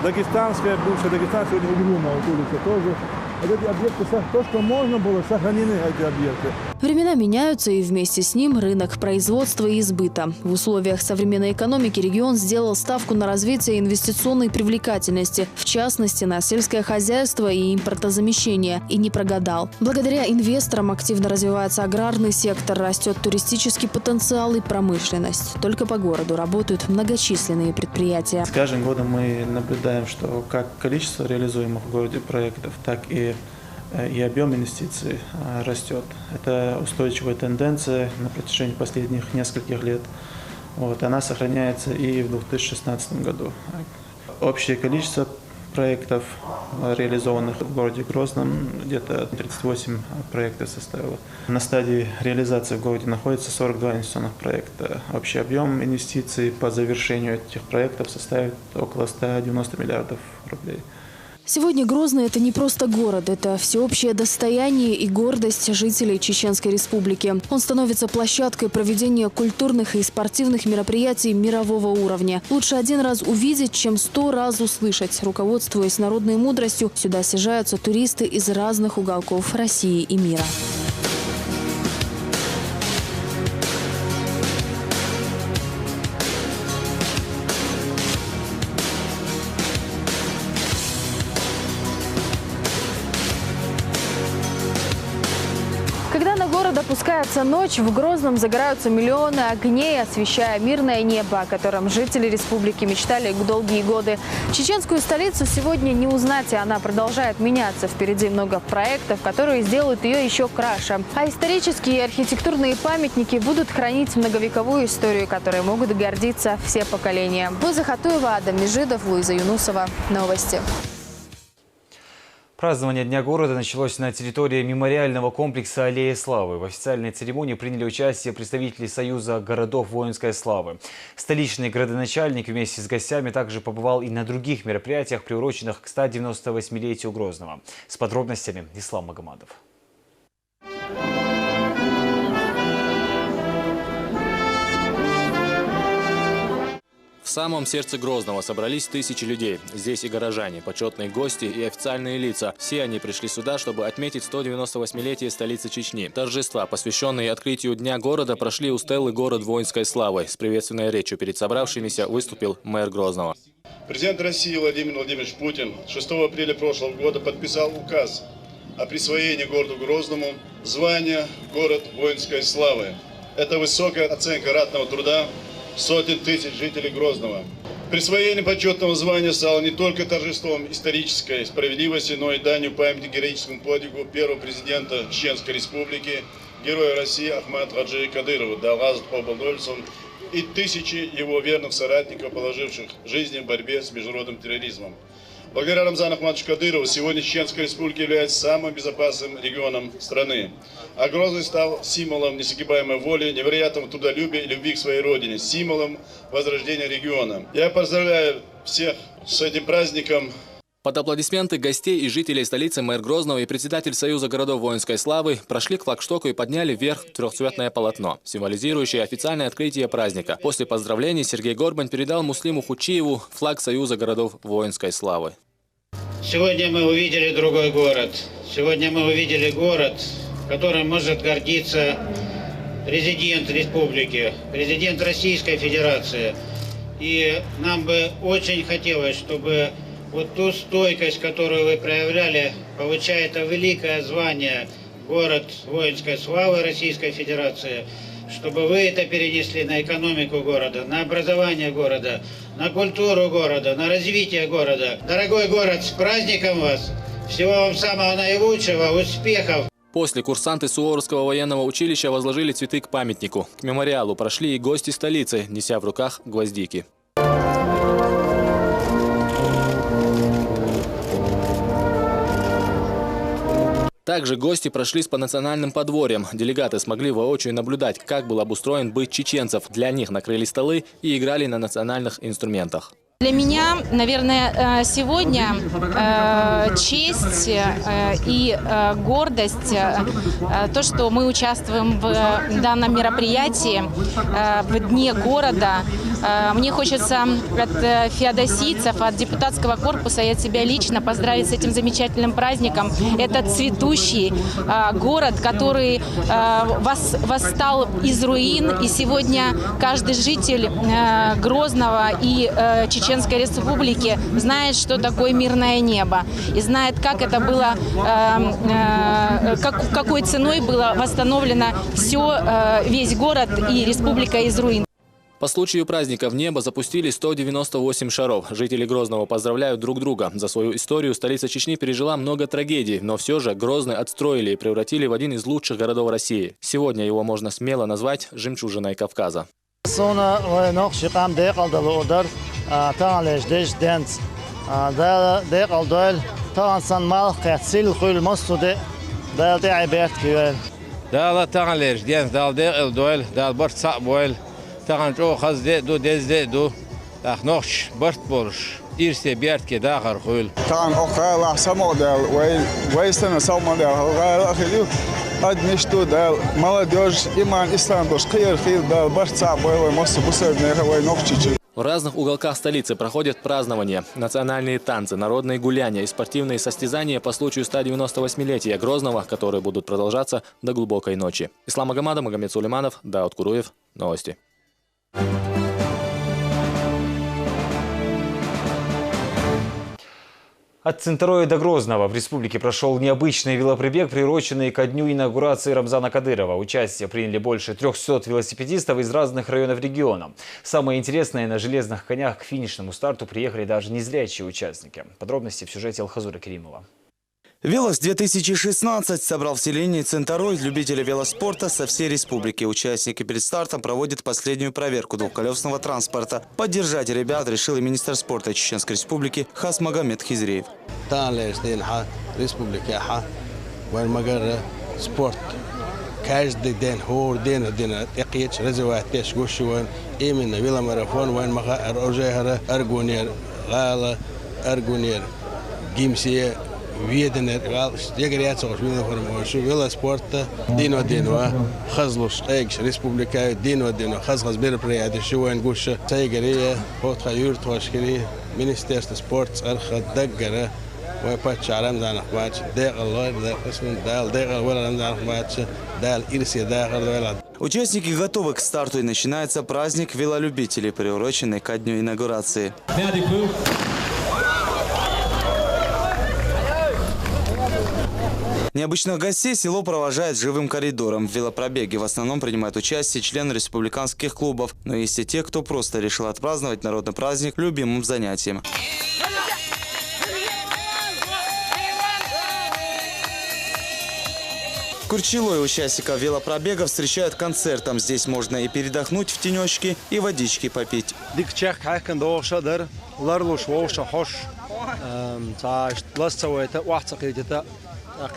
Дагестанская, бывшая Дагестанская, сегодня углу на улице, тоже. Вот эти объекты, то, что можно было, сохранены эти объекты. Времена меняются, и вместе с ним рынок производства и сбыта. В условиях современной экономики регион сделал ставку на развитие инвестиционной привлекательности, в частности, на сельское хозяйство и импортозамещение, и не прогадал. Благодаря инвесторам активно развивается аграрный сектор, растет туристический потенциал и промышленность. Только по городу работают многочисленные предприятия. С каждым годом мы наблюдаем, что как количество реализуемых в городе проектов, так и объем инвестиций растет. Это устойчивая тенденция на протяжении последних нескольких лет. Она сохраняется и в 2016 году. Общее количество проектов, реализованных в городе Грозном, где-то 38 проектов составило. На стадии реализации в городе находится 42 инвестиционных проекта. Общий объем инвестиций по завершению этих проектов составит около 190 миллиардов рублей. Сегодня Грозный – это не просто город, это всеобщее достояние и гордость жителей Чеченской Республики. Он становится площадкой проведения культурных и спортивных мероприятий мирового уровня. Лучше один раз увидеть, чем 100 раз услышать. Руководствуясь народной мудростью, сюда съезжаются туристы из разных уголков России и мира. Когда на город опускается ночь, в Грозном загораются миллионы огней, освещая мирное небо, о котором жители республики мечтали долгие годы. Чеченскую столицу сегодня не узнать, и она продолжает меняться. Впереди много проектов, которые сделают ее еще краше. А исторические и архитектурные памятники будут хранить многовековую историю, которой могут гордиться все поколения. Луиза Хатуева, Адам Межидов, Луиза Юнусова. Новости. Празднование Дня города началось на территории мемориального комплекса «Аллея славы». В официальной церемонии приняли участие представители Союза городов воинской славы. Столичный градоначальник вместе с гостями также побывал и на других мероприятиях, приуроченных к 198-летию Грозного. С подробностями Ислам Магомадов. В самом сердце Грозного собрались тысячи людей. Здесь и горожане, почетные гости и официальные лица. Все они пришли сюда, чтобы отметить 198-летие столицы Чечни. Торжества, посвященные открытию Дня города, прошли у стелы «Город воинской славы». С приветственной речью перед собравшимися выступил мэр Грозного. Президент России Владимир Владимирович Путин 6 апреля прошлого года подписал указ о присвоении городу Грозному звания «Город воинской славы». Это высокая оценка ратного труда сотен тысяч жителей Грозного. Присвоение почетного звания стало не только торжеством исторической справедливости, но и данью памяти героическому подвигу первого президента Чеченской Республики, героя России Ахмата Хаджи Кадырова, Далгазов Поболдольцев и тысячи его верных соратников, положивших жизни в борьбе с международным терроризмом. Благодаря Рамзану Ахматовичу Кадырову сегодня Чеченская Республика является самым безопасным регионом страны. А Грозный стал символом несгибаемой воли, невероятного трудолюбия и любви к своей родине, символом возрождения региона. Я поздравляю всех с этим праздником. Под аплодисменты гостей и жителей столицы мэр Грозного и председатель Союза городов воинской славы прошли к флагштоку и подняли вверх трехцветное полотно, символизирующее официальное открытие праздника. После поздравлений Сергей Горбань передал Муслиму Хучиеву флаг Союза городов воинской славы. Сегодня мы увидели другой город. Сегодня мы увидели город, которым может гордиться президент республики, президент Российской Федерации. И нам бы очень хотелось, чтобы вот ту стойкость, которую вы проявляли, получая это великое звание «Город воинской славы Российской Федерации», чтобы вы это перенесли на экономику города, на образование города, на культуру города, на развитие города. Дорогой город, с праздником вас! Всего вам самого наилучшего, успехов! После курсанты Суворовского военного училища возложили цветы к памятнику. К мемориалу прошли и гости столицы, неся в руках гвоздики. Также гости прошлись по национальным подворьям. Делегаты смогли воочию наблюдать, как был обустроен быт чеченцев. Для них накрыли столы и играли на национальных инструментах. Для меня, наверное, сегодня честь и гордость, то, что мы участвуем в данном мероприятии, в Дне города. Мне хочется от феодосийцев, от депутатского корпуса и от себя лично поздравить с этим замечательным праздником. Это цветущий город, который восстал из руин. И сегодня каждый житель Грозного и Чеченской Республики знает, что такое мирное небо. И знает, как это было, какой ценой было восстановлено весь город и республика из руин. По случаю праздника в небо запустили 198 шаров. Жители Грозного поздравляют друг друга. За свою историю столица Чечни пережила много трагедий, но все же Грозный отстроили и превратили в один из лучших городов России. Сегодня его можно смело назвать жемчужиной Кавказа. Таган жо хазде до дезде до тахнохш барт борш ирсе бертке дахар хул таган охала самодал вайстана самодал галахилю адмишту дал молодежь иман истанбуш кир хил дал барца боевой мост бусерне хавай нохчичи. В разных уголках столицы проходят празднования, национальные танцы, народные гуляния и спортивные состязания по случаю 198-летия Грозного, которые будут продолжаться до глубокой ночи. Ислам Магомадов, Магомед Сулейманов, Дауд Куруев. Новости. От Цинтароя до Грозного в республике прошел необычный велопробег, приуроченный ко дню инаугурации Рамзана Кадырова. Участие приняли больше 300 велосипедистов из разных районов региона. Самое интересное, на железных конях к финишному старту приехали даже незрячие участники. Подробности в сюжете Алхазура Керимова. Велос-2016 собрал в селении Цинтарой любителей велоспорта со всей республики. Участники перед стартом проводят последнюю проверку двухколесного транспорта. Поддержать ребят решил и министр спорта Чеченской Республики Хасмагомед Хизреев. Спорт. Каждый день, развивает именно веломарафон, аргунер, гимсия. Виденер, ягряцо, велоспорта, дино, хазлуш, экш, республика, дино, хазгаз мероприятия, шуэн гуша, сайгария, хотхаюр, твашкири, министерство спорта, арха, даггара, вайпач, Рамзан Ахматович, Участники готовы к старту, и начинается праздник велолюбителей, приуроченный ко дню инаугурации. Необычных гостей село провожает живым коридором. В велопробеге в основном принимают участие члены республиканских клубов. Но есть и те, кто просто решил отпраздновать народный праздник любимым занятием. Курчилой участников велопробега встречают концертом. Здесь можно и передохнуть в тенечке, и водички попить.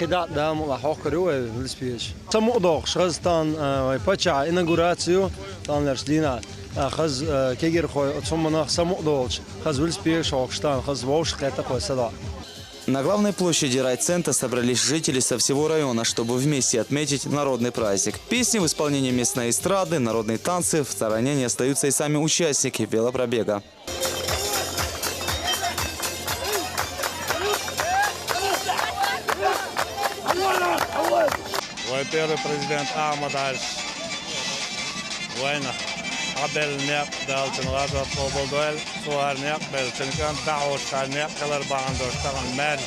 قداء دام وحوكر هو بالسبيش سمو دوغ شغزتان باتشا إناغوراتيو تان لرسلينا خز كيجر خو تسمنا سمو دوغ خز بالسبيش حوكشتان خز воуш قطع خو صدا. На главной площади райцентра собрались жители со всего района, чтобы вместе отметить народный праздник. Песни в исполнении местной эстрады, народные танцы. В стороне не остаются и сами участники велопробега. Первый президент Ахмад Альш. Война. قبل نقبل تنغادر طوبل دوال صور نقبل تنكان دعوش كان نقبل 4 طبعا مال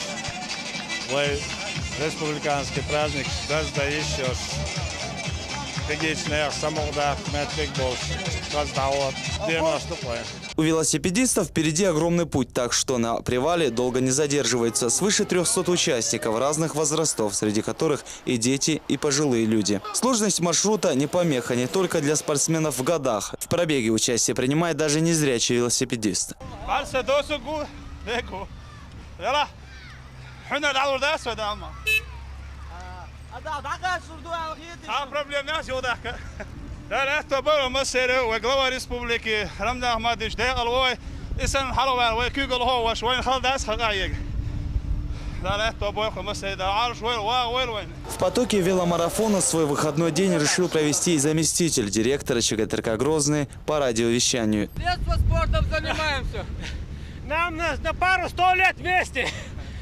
وريسبубликанский праздник гораздо еще тегичных самоудах метрик больше раздавал 90 поинт. У велосипедистов впереди огромный путь, так что на привале долго не задерживается. Свыше 300 участников разных возрастов, среди которых и дети, и пожилые люди. Сложность маршрута не помеха не только для спортсменов в годах. В пробеге участие принимает даже незрячий велосипедист. لا تبغى مصر وجلوة ريسبوبليكي رمنا أحمد شداق الواي إسن حلوة ويكيق الهوا وشوين خالد أسخ قايق لا تبغى مصر ده عارش وين. В потоке веломарафона свой выходной день решил провести и заместитель директора ЧГТРК Грозный по радиовещанию. Детство спортом занимаемся. Нам на пару 100 лет вместе.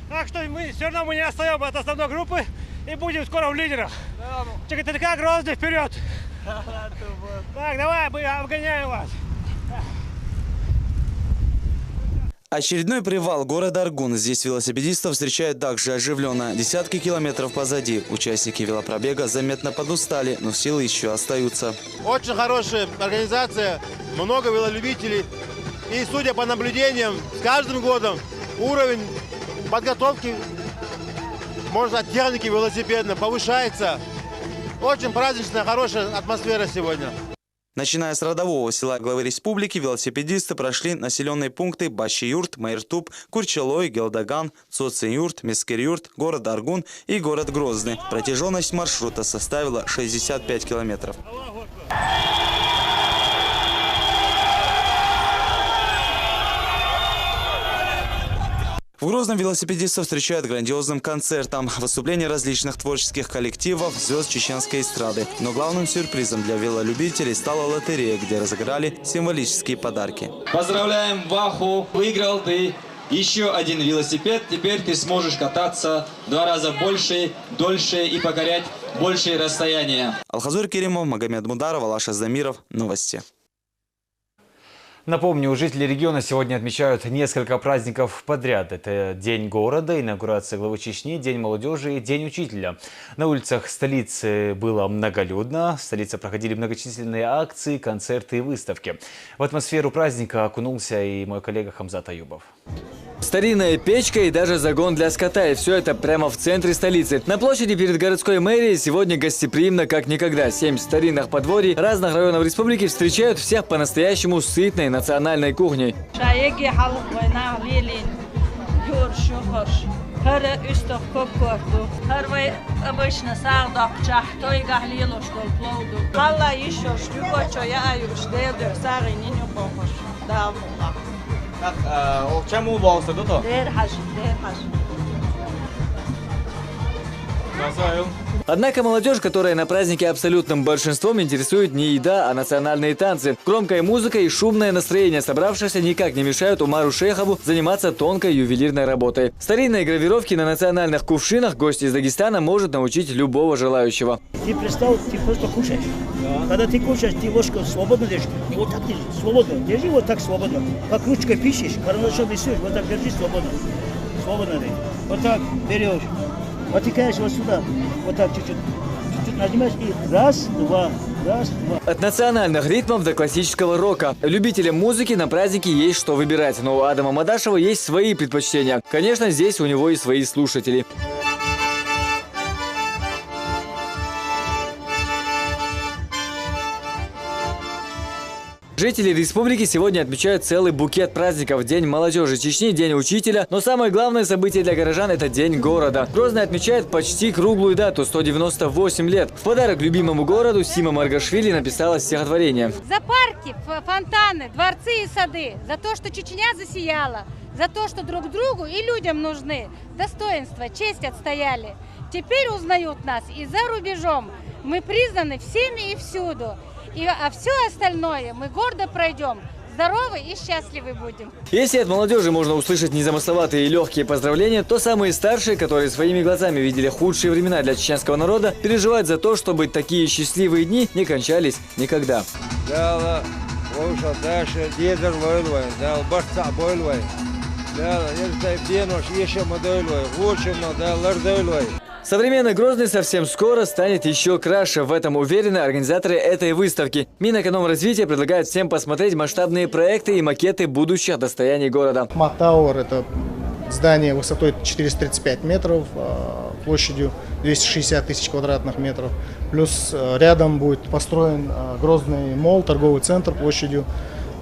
Так что мы все равно не отстаем от основной группы и будем скоро в лидерах. ЧГТРК Грозный вперед! Так, давай, мы обгоняем вас. Очередной привал города Аргун. Здесь велосипедистов встречают также оживленно. Десятки километров позади. Участники велопробега заметно подустали, но силы еще остаются. Очень хорошая организация, много велолюбителей. И, судя по наблюдениям, с каждым годом уровень подготовки, можно сказать, техники велосипедной повышается. Очень праздничная, хорошая атмосфера сегодня. Начиная с родового села главы республики, велосипедисты прошли населенные пункты Баши-Юрт, Майртуб, Курчалой, Гелдаган, Цоцин-Юрт, Мескер-Юрт, город Аргун и город Грозный. Протяженность маршрута составила 65 километров. В Грозном велосипедистов встречают грандиозным концертом, выступления различных творческих коллективов, звезд чеченской эстрады. Но главным сюрпризом для велолюбителей стала лотерея, где разыграли символические подарки. Поздравляем, Ваху! Выиграл ты еще один велосипед. Теперь ты сможешь кататься в 2 раза больше, дольше и покорять большие расстояния. Алхазур Керимов, Магомед Мударов, Алаш Аздамиров. Новости. Напомню, жители региона сегодня отмечают несколько праздников подряд. Это День города, инаугурация главы Чечни, День молодежи и День учителя. На улицах столицы было многолюдно. В столице проходили многочисленные акции, концерты и выставки. В атмосферу праздника окунулся и мой коллега Хамзат Аюбов. Старинная печка и даже загон для скота. И все это прямо в центре столицы. На площади перед городской мэрией сегодня гостеприимно как никогда. 7 старинных подворий разных районов республики встречают всех по-настоящему сытной национальной кухней. Чему волосы, да? Однако молодежь, которая на празднике абсолютным большинством, интересует не еда, а национальные танцы. Громкая музыка и шумное настроение собравшихся никак не мешают Умару Шейхову заниматься тонкой ювелирной работой. Старинные гравировки на национальных кувшинах гость из Дагестана может научить любого желающего. Ты представь, ты просто кушаешь. Когда ты кушаешь, ты ложку свободно держишь. И вот так держи, свободно. Держи вот так свободно. Как ручкой пишешь, карандашом рисуешь, вот так держи свободно. Свободно. Вот так берешь. Потыкаешь вот сюда, вот так чуть-чуть. Чуть-чуть нажимаешь и раз, два, раз, два. От национальных ритмов до классического рока. Любителям музыки на празднике есть что выбирать, но у Адама Мадашева есть свои предпочтения. Конечно, здесь у него и свои слушатели. Жители республики сегодня отмечают целый букет праздников. День молодежи Чечни, День учителя. Но самое главное событие для горожан – это День города. Грозный отмечает почти круглую дату – 198 лет. В подарок любимому городу Сима Маргашвили написала стихотворение. За парки, фонтаны, дворцы и сады. За то, что Чечня засияла. За то, что друг другу и людям нужны. Достоинство, честь отстояли. Теперь узнают нас и за рубежом. Мы признаны всеми и всюду. А все остальное мы гордо пройдем, здоровы и счастливы будем. Если от молодежи можно услышать незамысловатые и легкие поздравления, то самые старшие, которые своими глазами видели худшие времена для чеченского народа, переживают за то, чтобы такие счастливые дни не кончались никогда. Современный Грозный совсем скоро станет еще краше. В этом уверены организаторы этой выставки. Минэкономразвития предлагает всем посмотреть масштабные проекты и макеты будущих достояний города. Ахмат Тауэр – это здание высотой 435 метров, площадью 260 тысяч квадратных метров. Плюс рядом будет построен Грозный молл, торговый центр площадью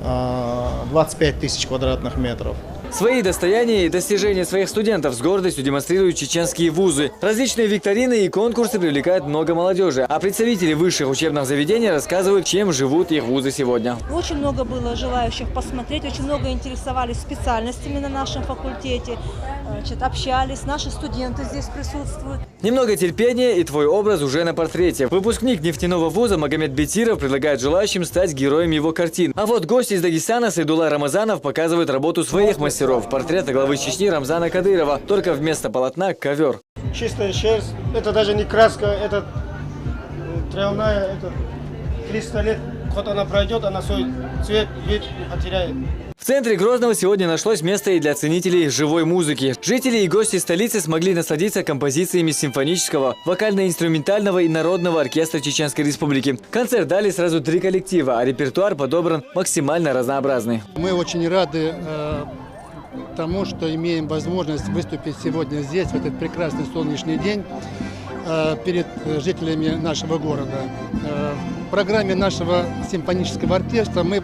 25 тысяч квадратных метров. Свои достояния и достижения своих студентов с гордостью демонстрируют чеченские вузы. Различные викторины и конкурсы привлекают много молодежи, а представители высших учебных заведений рассказывают, чем живут их вузы сегодня. Очень много было желающих посмотреть, очень много интересовались специальностями на нашем факультете, общались, наши студенты здесь присутствуют. Немного терпения, и твой образ уже на портрете. Выпускник нефтяного вуза Магомед Бетиров предлагает желающим стать героем его картин. А вот гость из Дагестана Сайдулла Рамазанов показывает работу своих мастеров. Портрет главы Чечни Рамзана Кадырова. Только вместо полотна ковер. Чистая шерсть. Это даже не краска, это травяная. Это 300 лет. Вот она пройдет, она свой цвет, вид потеряет. В центре Грозного сегодня нашлось место и для ценителей живой музыки. Жители и гости столицы смогли насладиться композициями симфонического, вокально-инструментального и народного оркестра Чеченской Республики. Концерт дали сразу 3 коллектива, а репертуар подобран максимально разнообразный. Мы очень рады тому, что имеем возможность выступить сегодня здесь, в этот прекрасный солнечный день, перед жителями нашего города. В программе нашего симфонического оркестра мы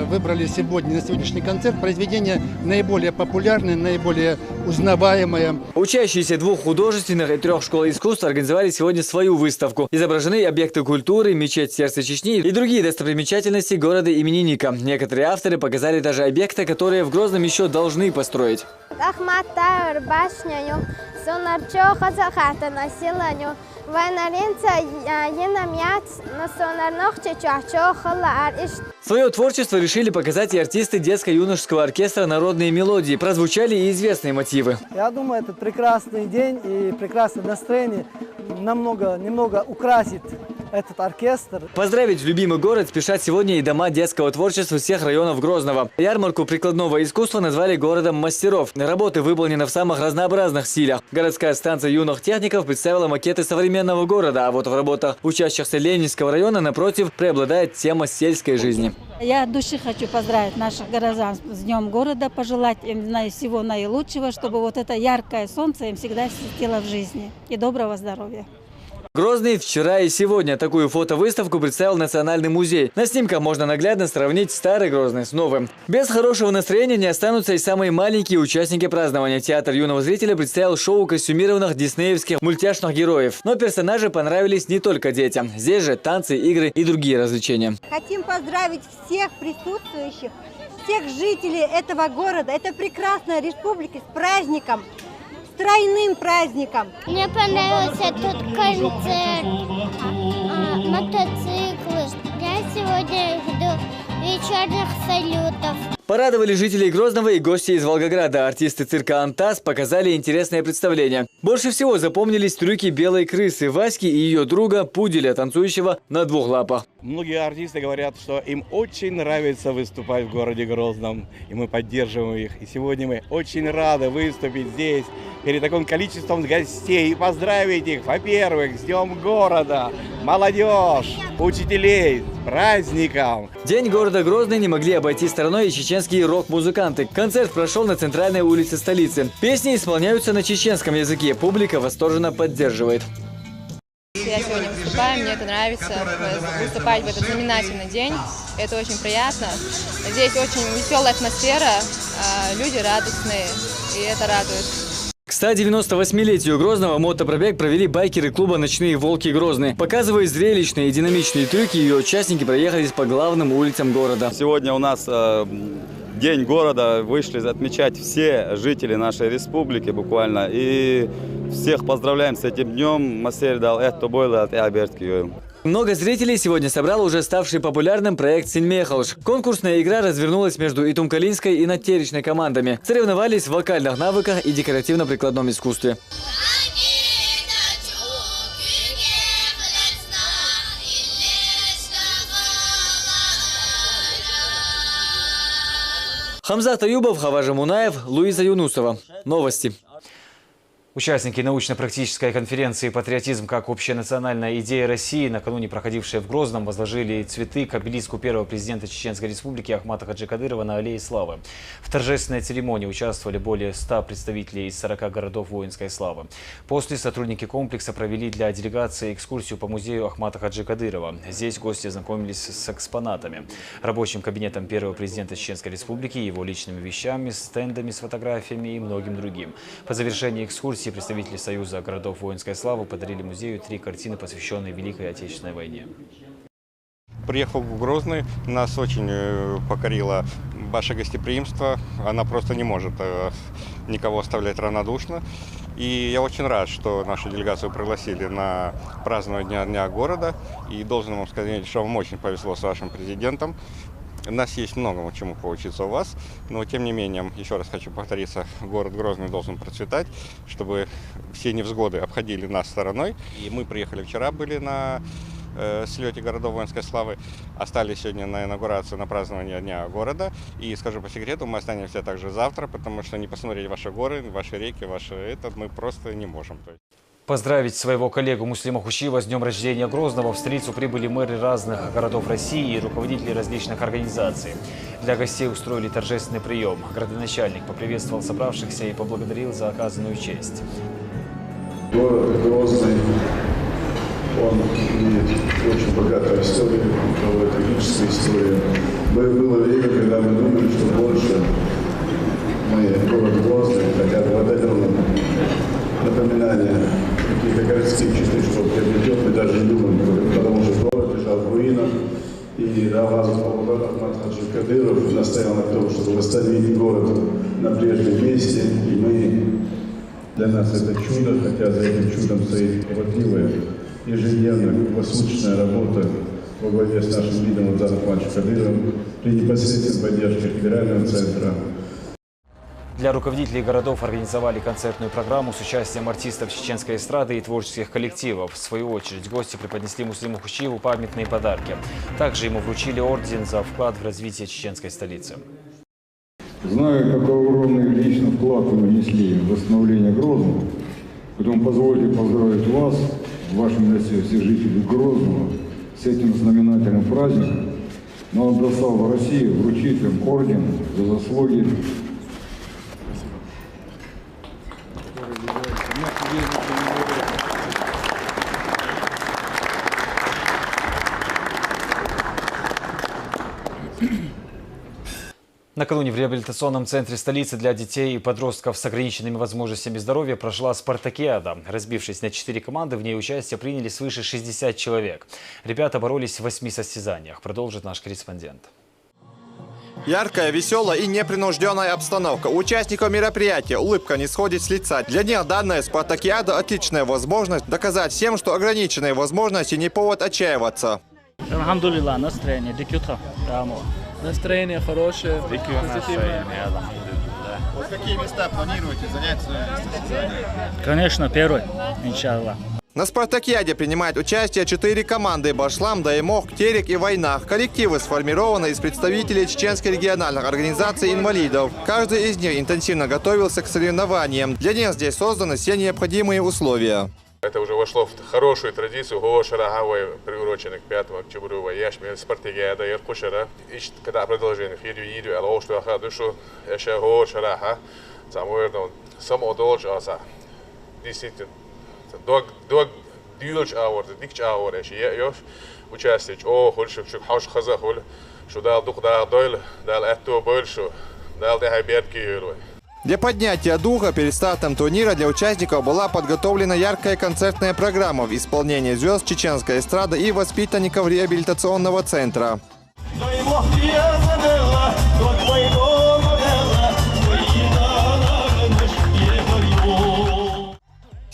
выбрали сегодня, на сегодняшний концерт, произведение наиболее популярное, наиболее узнаваемое. Учащиеся 2 художественных и 3 школ искусств организовали сегодня свою выставку. Изображены объекты культуры, мечеть сердца Чечни и другие достопримечательности города имени Ника. Некоторые авторы показали даже объекты, которые в Грозном еще должны построить. Ахмат Тауэр башню, сонарчо хазахата населению. Свое творчество решили показать и артисты детско-юношеского оркестра «Народные мелодии». Прозвучали и известные мотивы. Я думаю, этот прекрасный день и прекрасное настроение немного украсит этот оркестр. Поздравить любимый город спешат сегодня и дома детского творчества всех районов Грозного. Ярмарку прикладного искусства назвали городом мастеров. Работы выполнены в самых разнообразных стилях. Городская станция юных техников представила макеты современного города, а вот в работах учащихся Ленинского района, напротив, преобладает тема сельской жизни. Я от души хочу поздравить наших горожан с Днем города, пожелать им всего наилучшего, чтобы вот это яркое солнце им всегда светило в жизни. И доброго здоровья. Грозный вчера и сегодня. Такую фотовыставку представил Национальный музей. На снимках можно наглядно сравнить старый Грозный с новым. Без хорошего настроения не останутся и самые маленькие участники празднования. Театр юного зрителя представил шоу костюмированных диснеевских мультяшных героев. Но персонажи понравились не только детям. Здесь же танцы, игры и другие развлечения. Хотим поздравить всех присутствующих, всех жителей этого города, этой прекрасной республики с праздником. Тройным праздником. Мне понравился тот концерт, мотоциклы. Я сегодня жду вечерних салютов. Порадовали жителей Грозного и гости из Волгограда. Артисты цирка «Антаз» показали интересное представление. Больше всего запомнились трюки белой крысы Васьки и ее друга Пуделя, танцующего на двух лапах. Многие артисты говорят, что им очень нравится выступать в городе Грозном, и мы поддерживаем их. И сегодня мы очень рады выступить здесь перед таким количеством гостей и поздравить их, во-первых, с Днем города, молодежь, учителей, с праздником. День города Грозный не могли обойти стороной и чеченские рок-музыканты. Концерт прошел на центральной улице столицы. Песни исполняются на чеченском языке. Публика восторженно поддерживает. Я сегодня выступаю, мне это нравится, выступать в этот знаменательный день. Это очень приятно. Здесь очень веселая атмосфера, люди радостные, и это радует. К 198-летию Грозного мотопробег провели байкеры клуба «Ночные волки» Грозный. Показывая зрелищные и динамичные трюки, ее участники проехались по главным улицам города. Сегодня у нас День города, вышли отмечать все жители нашей республики буквально. И всех поздравляем с этим днем. Много зрителей сегодня собрал уже ставший популярным проект «Синьмехалш». Конкурсная игра развернулась между Итумкалинской и Натеричной командами. Соревновались в вокальных навыках и декоративно-прикладном искусстве. Хамзат Аюбов, Хаважа Мунаев, Луиза Юнусова. Новости. Участники научно-практической конференции «Патриотизм как общенациональная идея России», накануне проходившие в Грозном, возложили цветы к обелиску первого президента Чеченской Республики Ахмата Хаджи Кадырова на Аллее Славы. В торжественной церемонии участвовали более 100 представителей из 40 городов воинской славы. После сотрудники комплекса провели для делегации экскурсию по музею Ахмата Хаджи Кадырова. Здесь гости знакомились с экспонатами, рабочим кабинетом первого президента Чеченской Республики, его личными вещами, стендами с фотографиями и многим другим. По завершении экскурсии представители Союза городов воинской славы подарили музею 3 картины, посвященные Великой Отечественной войне. Приехав в Грозный, нас очень покорило ваше гостеприимство. Она просто не может никого оставлять равнодушно. И я очень рад, что нашу делегацию пригласили на празднование Дня города. И должен вам сказать, что вам очень повезло с вашим президентом. У нас есть многому чему поучиться у вас, но тем не менее, еще раз хочу повториться, город Грозный должен процветать, чтобы все невзгоды обходили нас стороной. И мы приехали вчера, были на слете городов воинской славы, остались сегодня на инаугурацию, на празднование Дня города. И скажу по секрету, мы останемся также завтра, потому что не посмотреть ваши горы, ваши реки, мы просто не можем. Поздравить своего коллегу Муслима Хушиева с днем рождения Грозного в столицу прибыли мэры разных городов России и руководители различных организаций. Для гостей устроили торжественный прием. Градоначальник поприветствовал собравшихся и поблагодарил за оказанную честь. Город Грозный, он имеет очень богатую историю, трагическую историю. Было время, когда мы думали, что больше город Грозный, хотя бы в отдаленном напоминание каких-то городских частей, приобретет, мы даже не думаем, потому что город лежал в руинах, и Ахмат Хаджи Кадыров настоял на том, чтобы восстановить город на прежнем месте, и мы, для нас это чудо, хотя за этим чудом стоит кропотливая, ежедневная, круглосуточная работа во главе с нашим лидером Ахматом Хаджи Кадыровым при непосредственной поддержке федерального центра. Для руководителей городов организовали концертную программу с участием артистов чеченской эстрады и творческих коллективов. В свою очередь гости преподнесли Муслиму Хушиеву памятные подарки. Также ему вручили орден за вклад в развитие чеченской столицы. Знаю, какой огромный личный вклад вы внесли в восстановление Грозного, поэтому позвольте поздравить вас, в вашем лице все жители Грозного, с этим знаменательным праздником. Но он достал в России вручить им орден за заслуги. Накануне в реабилитационном центре столицы для детей и подростков с ограниченными возможностями здоровья прошла спартакиада. Разбившись на 4 команды, в ней участие приняли свыше 60 человек. Ребята боролись в 8 состязаниях, продолжит наш корреспондент. Яркая, веселая и непринужденная обстановка. У участников мероприятия улыбка не сходит с лица. Для них данная спартакиада – отличная возможность доказать всем, что ограниченные возможности не повод отчаиваться. Алхамдулилlah, настроение, Настроение хорошее, позитивное. Вот какие места планируете занять в своем состязании? Конечно, первый, иншаллах. На спартакиаде принимают участие 4 команды: Башлам, Даймох, Терек и Войнах. Коллективы сформированы из представителей Чеченской региональной организации инвалидов. Каждый из них интенсивно готовился к соревнованиям. Для них здесь созданы все необходимые условия. Это уже вошло в хорошую традицию. Приурочено к 5 октября. Яшмин спартакиада и Иркушера. Ищет, когда продолжение. Фидю, алошту, ахадушу, еще Гошераха. Само долж аса. Действительно. Дог дюльч аур, дикч аур, я участие. Хольшик хауш хазахул, что дал дух дал дойл, дал эту больше, дал дехайберки. Для поднятия духа перед стартом турнира для участников была подготовлена яркая концертная программа в исполнении звезд чеченской эстрады и воспитанников реабилитационного центра.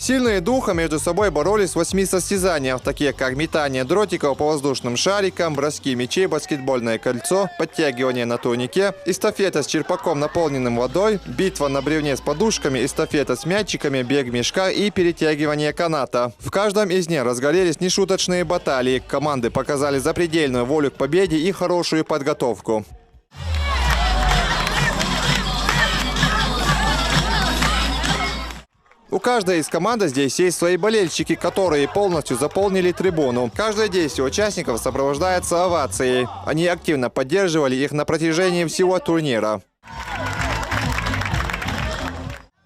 Сильные духом между собой боролись в 8 состязаниях, такие как метание дротиков по воздушным шарикам, броски мячей, баскетбольное кольцо, подтягивание на турнике, эстафета с черпаком, наполненным водой, битва на бревне с подушками, эстафета с мячиками, бег мешка и перетягивание каната. В каждом из них разгорелись нешуточные баталии. Команды показали запредельную волю к победе и хорошую подготовку. У каждой из команд здесь есть свои болельщики, которые полностью заполнили трибуну. Каждое действие участников сопровождается овацией. Они активно поддерживали их на протяжении всего турнира.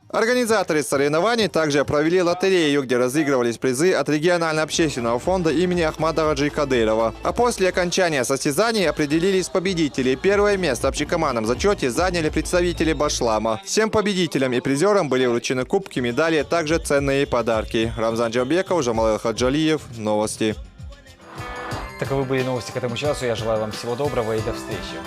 Организаторы соревнований также провели лотерею, где разыгрывались призы от регионального общественного фонда имени Ахмада Хаджи Кадырова. А после окончания состязаний определились победители. Первое место в общекомандном зачете заняли представители Башлама. Всем победителям и призерам были вручены кубки, медали, а также ценные подарки. Рамзан Джамбеков, Жамал Хаджалиев. Новости. Таковы были новости к этому часу. Я желаю вам всего доброго и до встречи.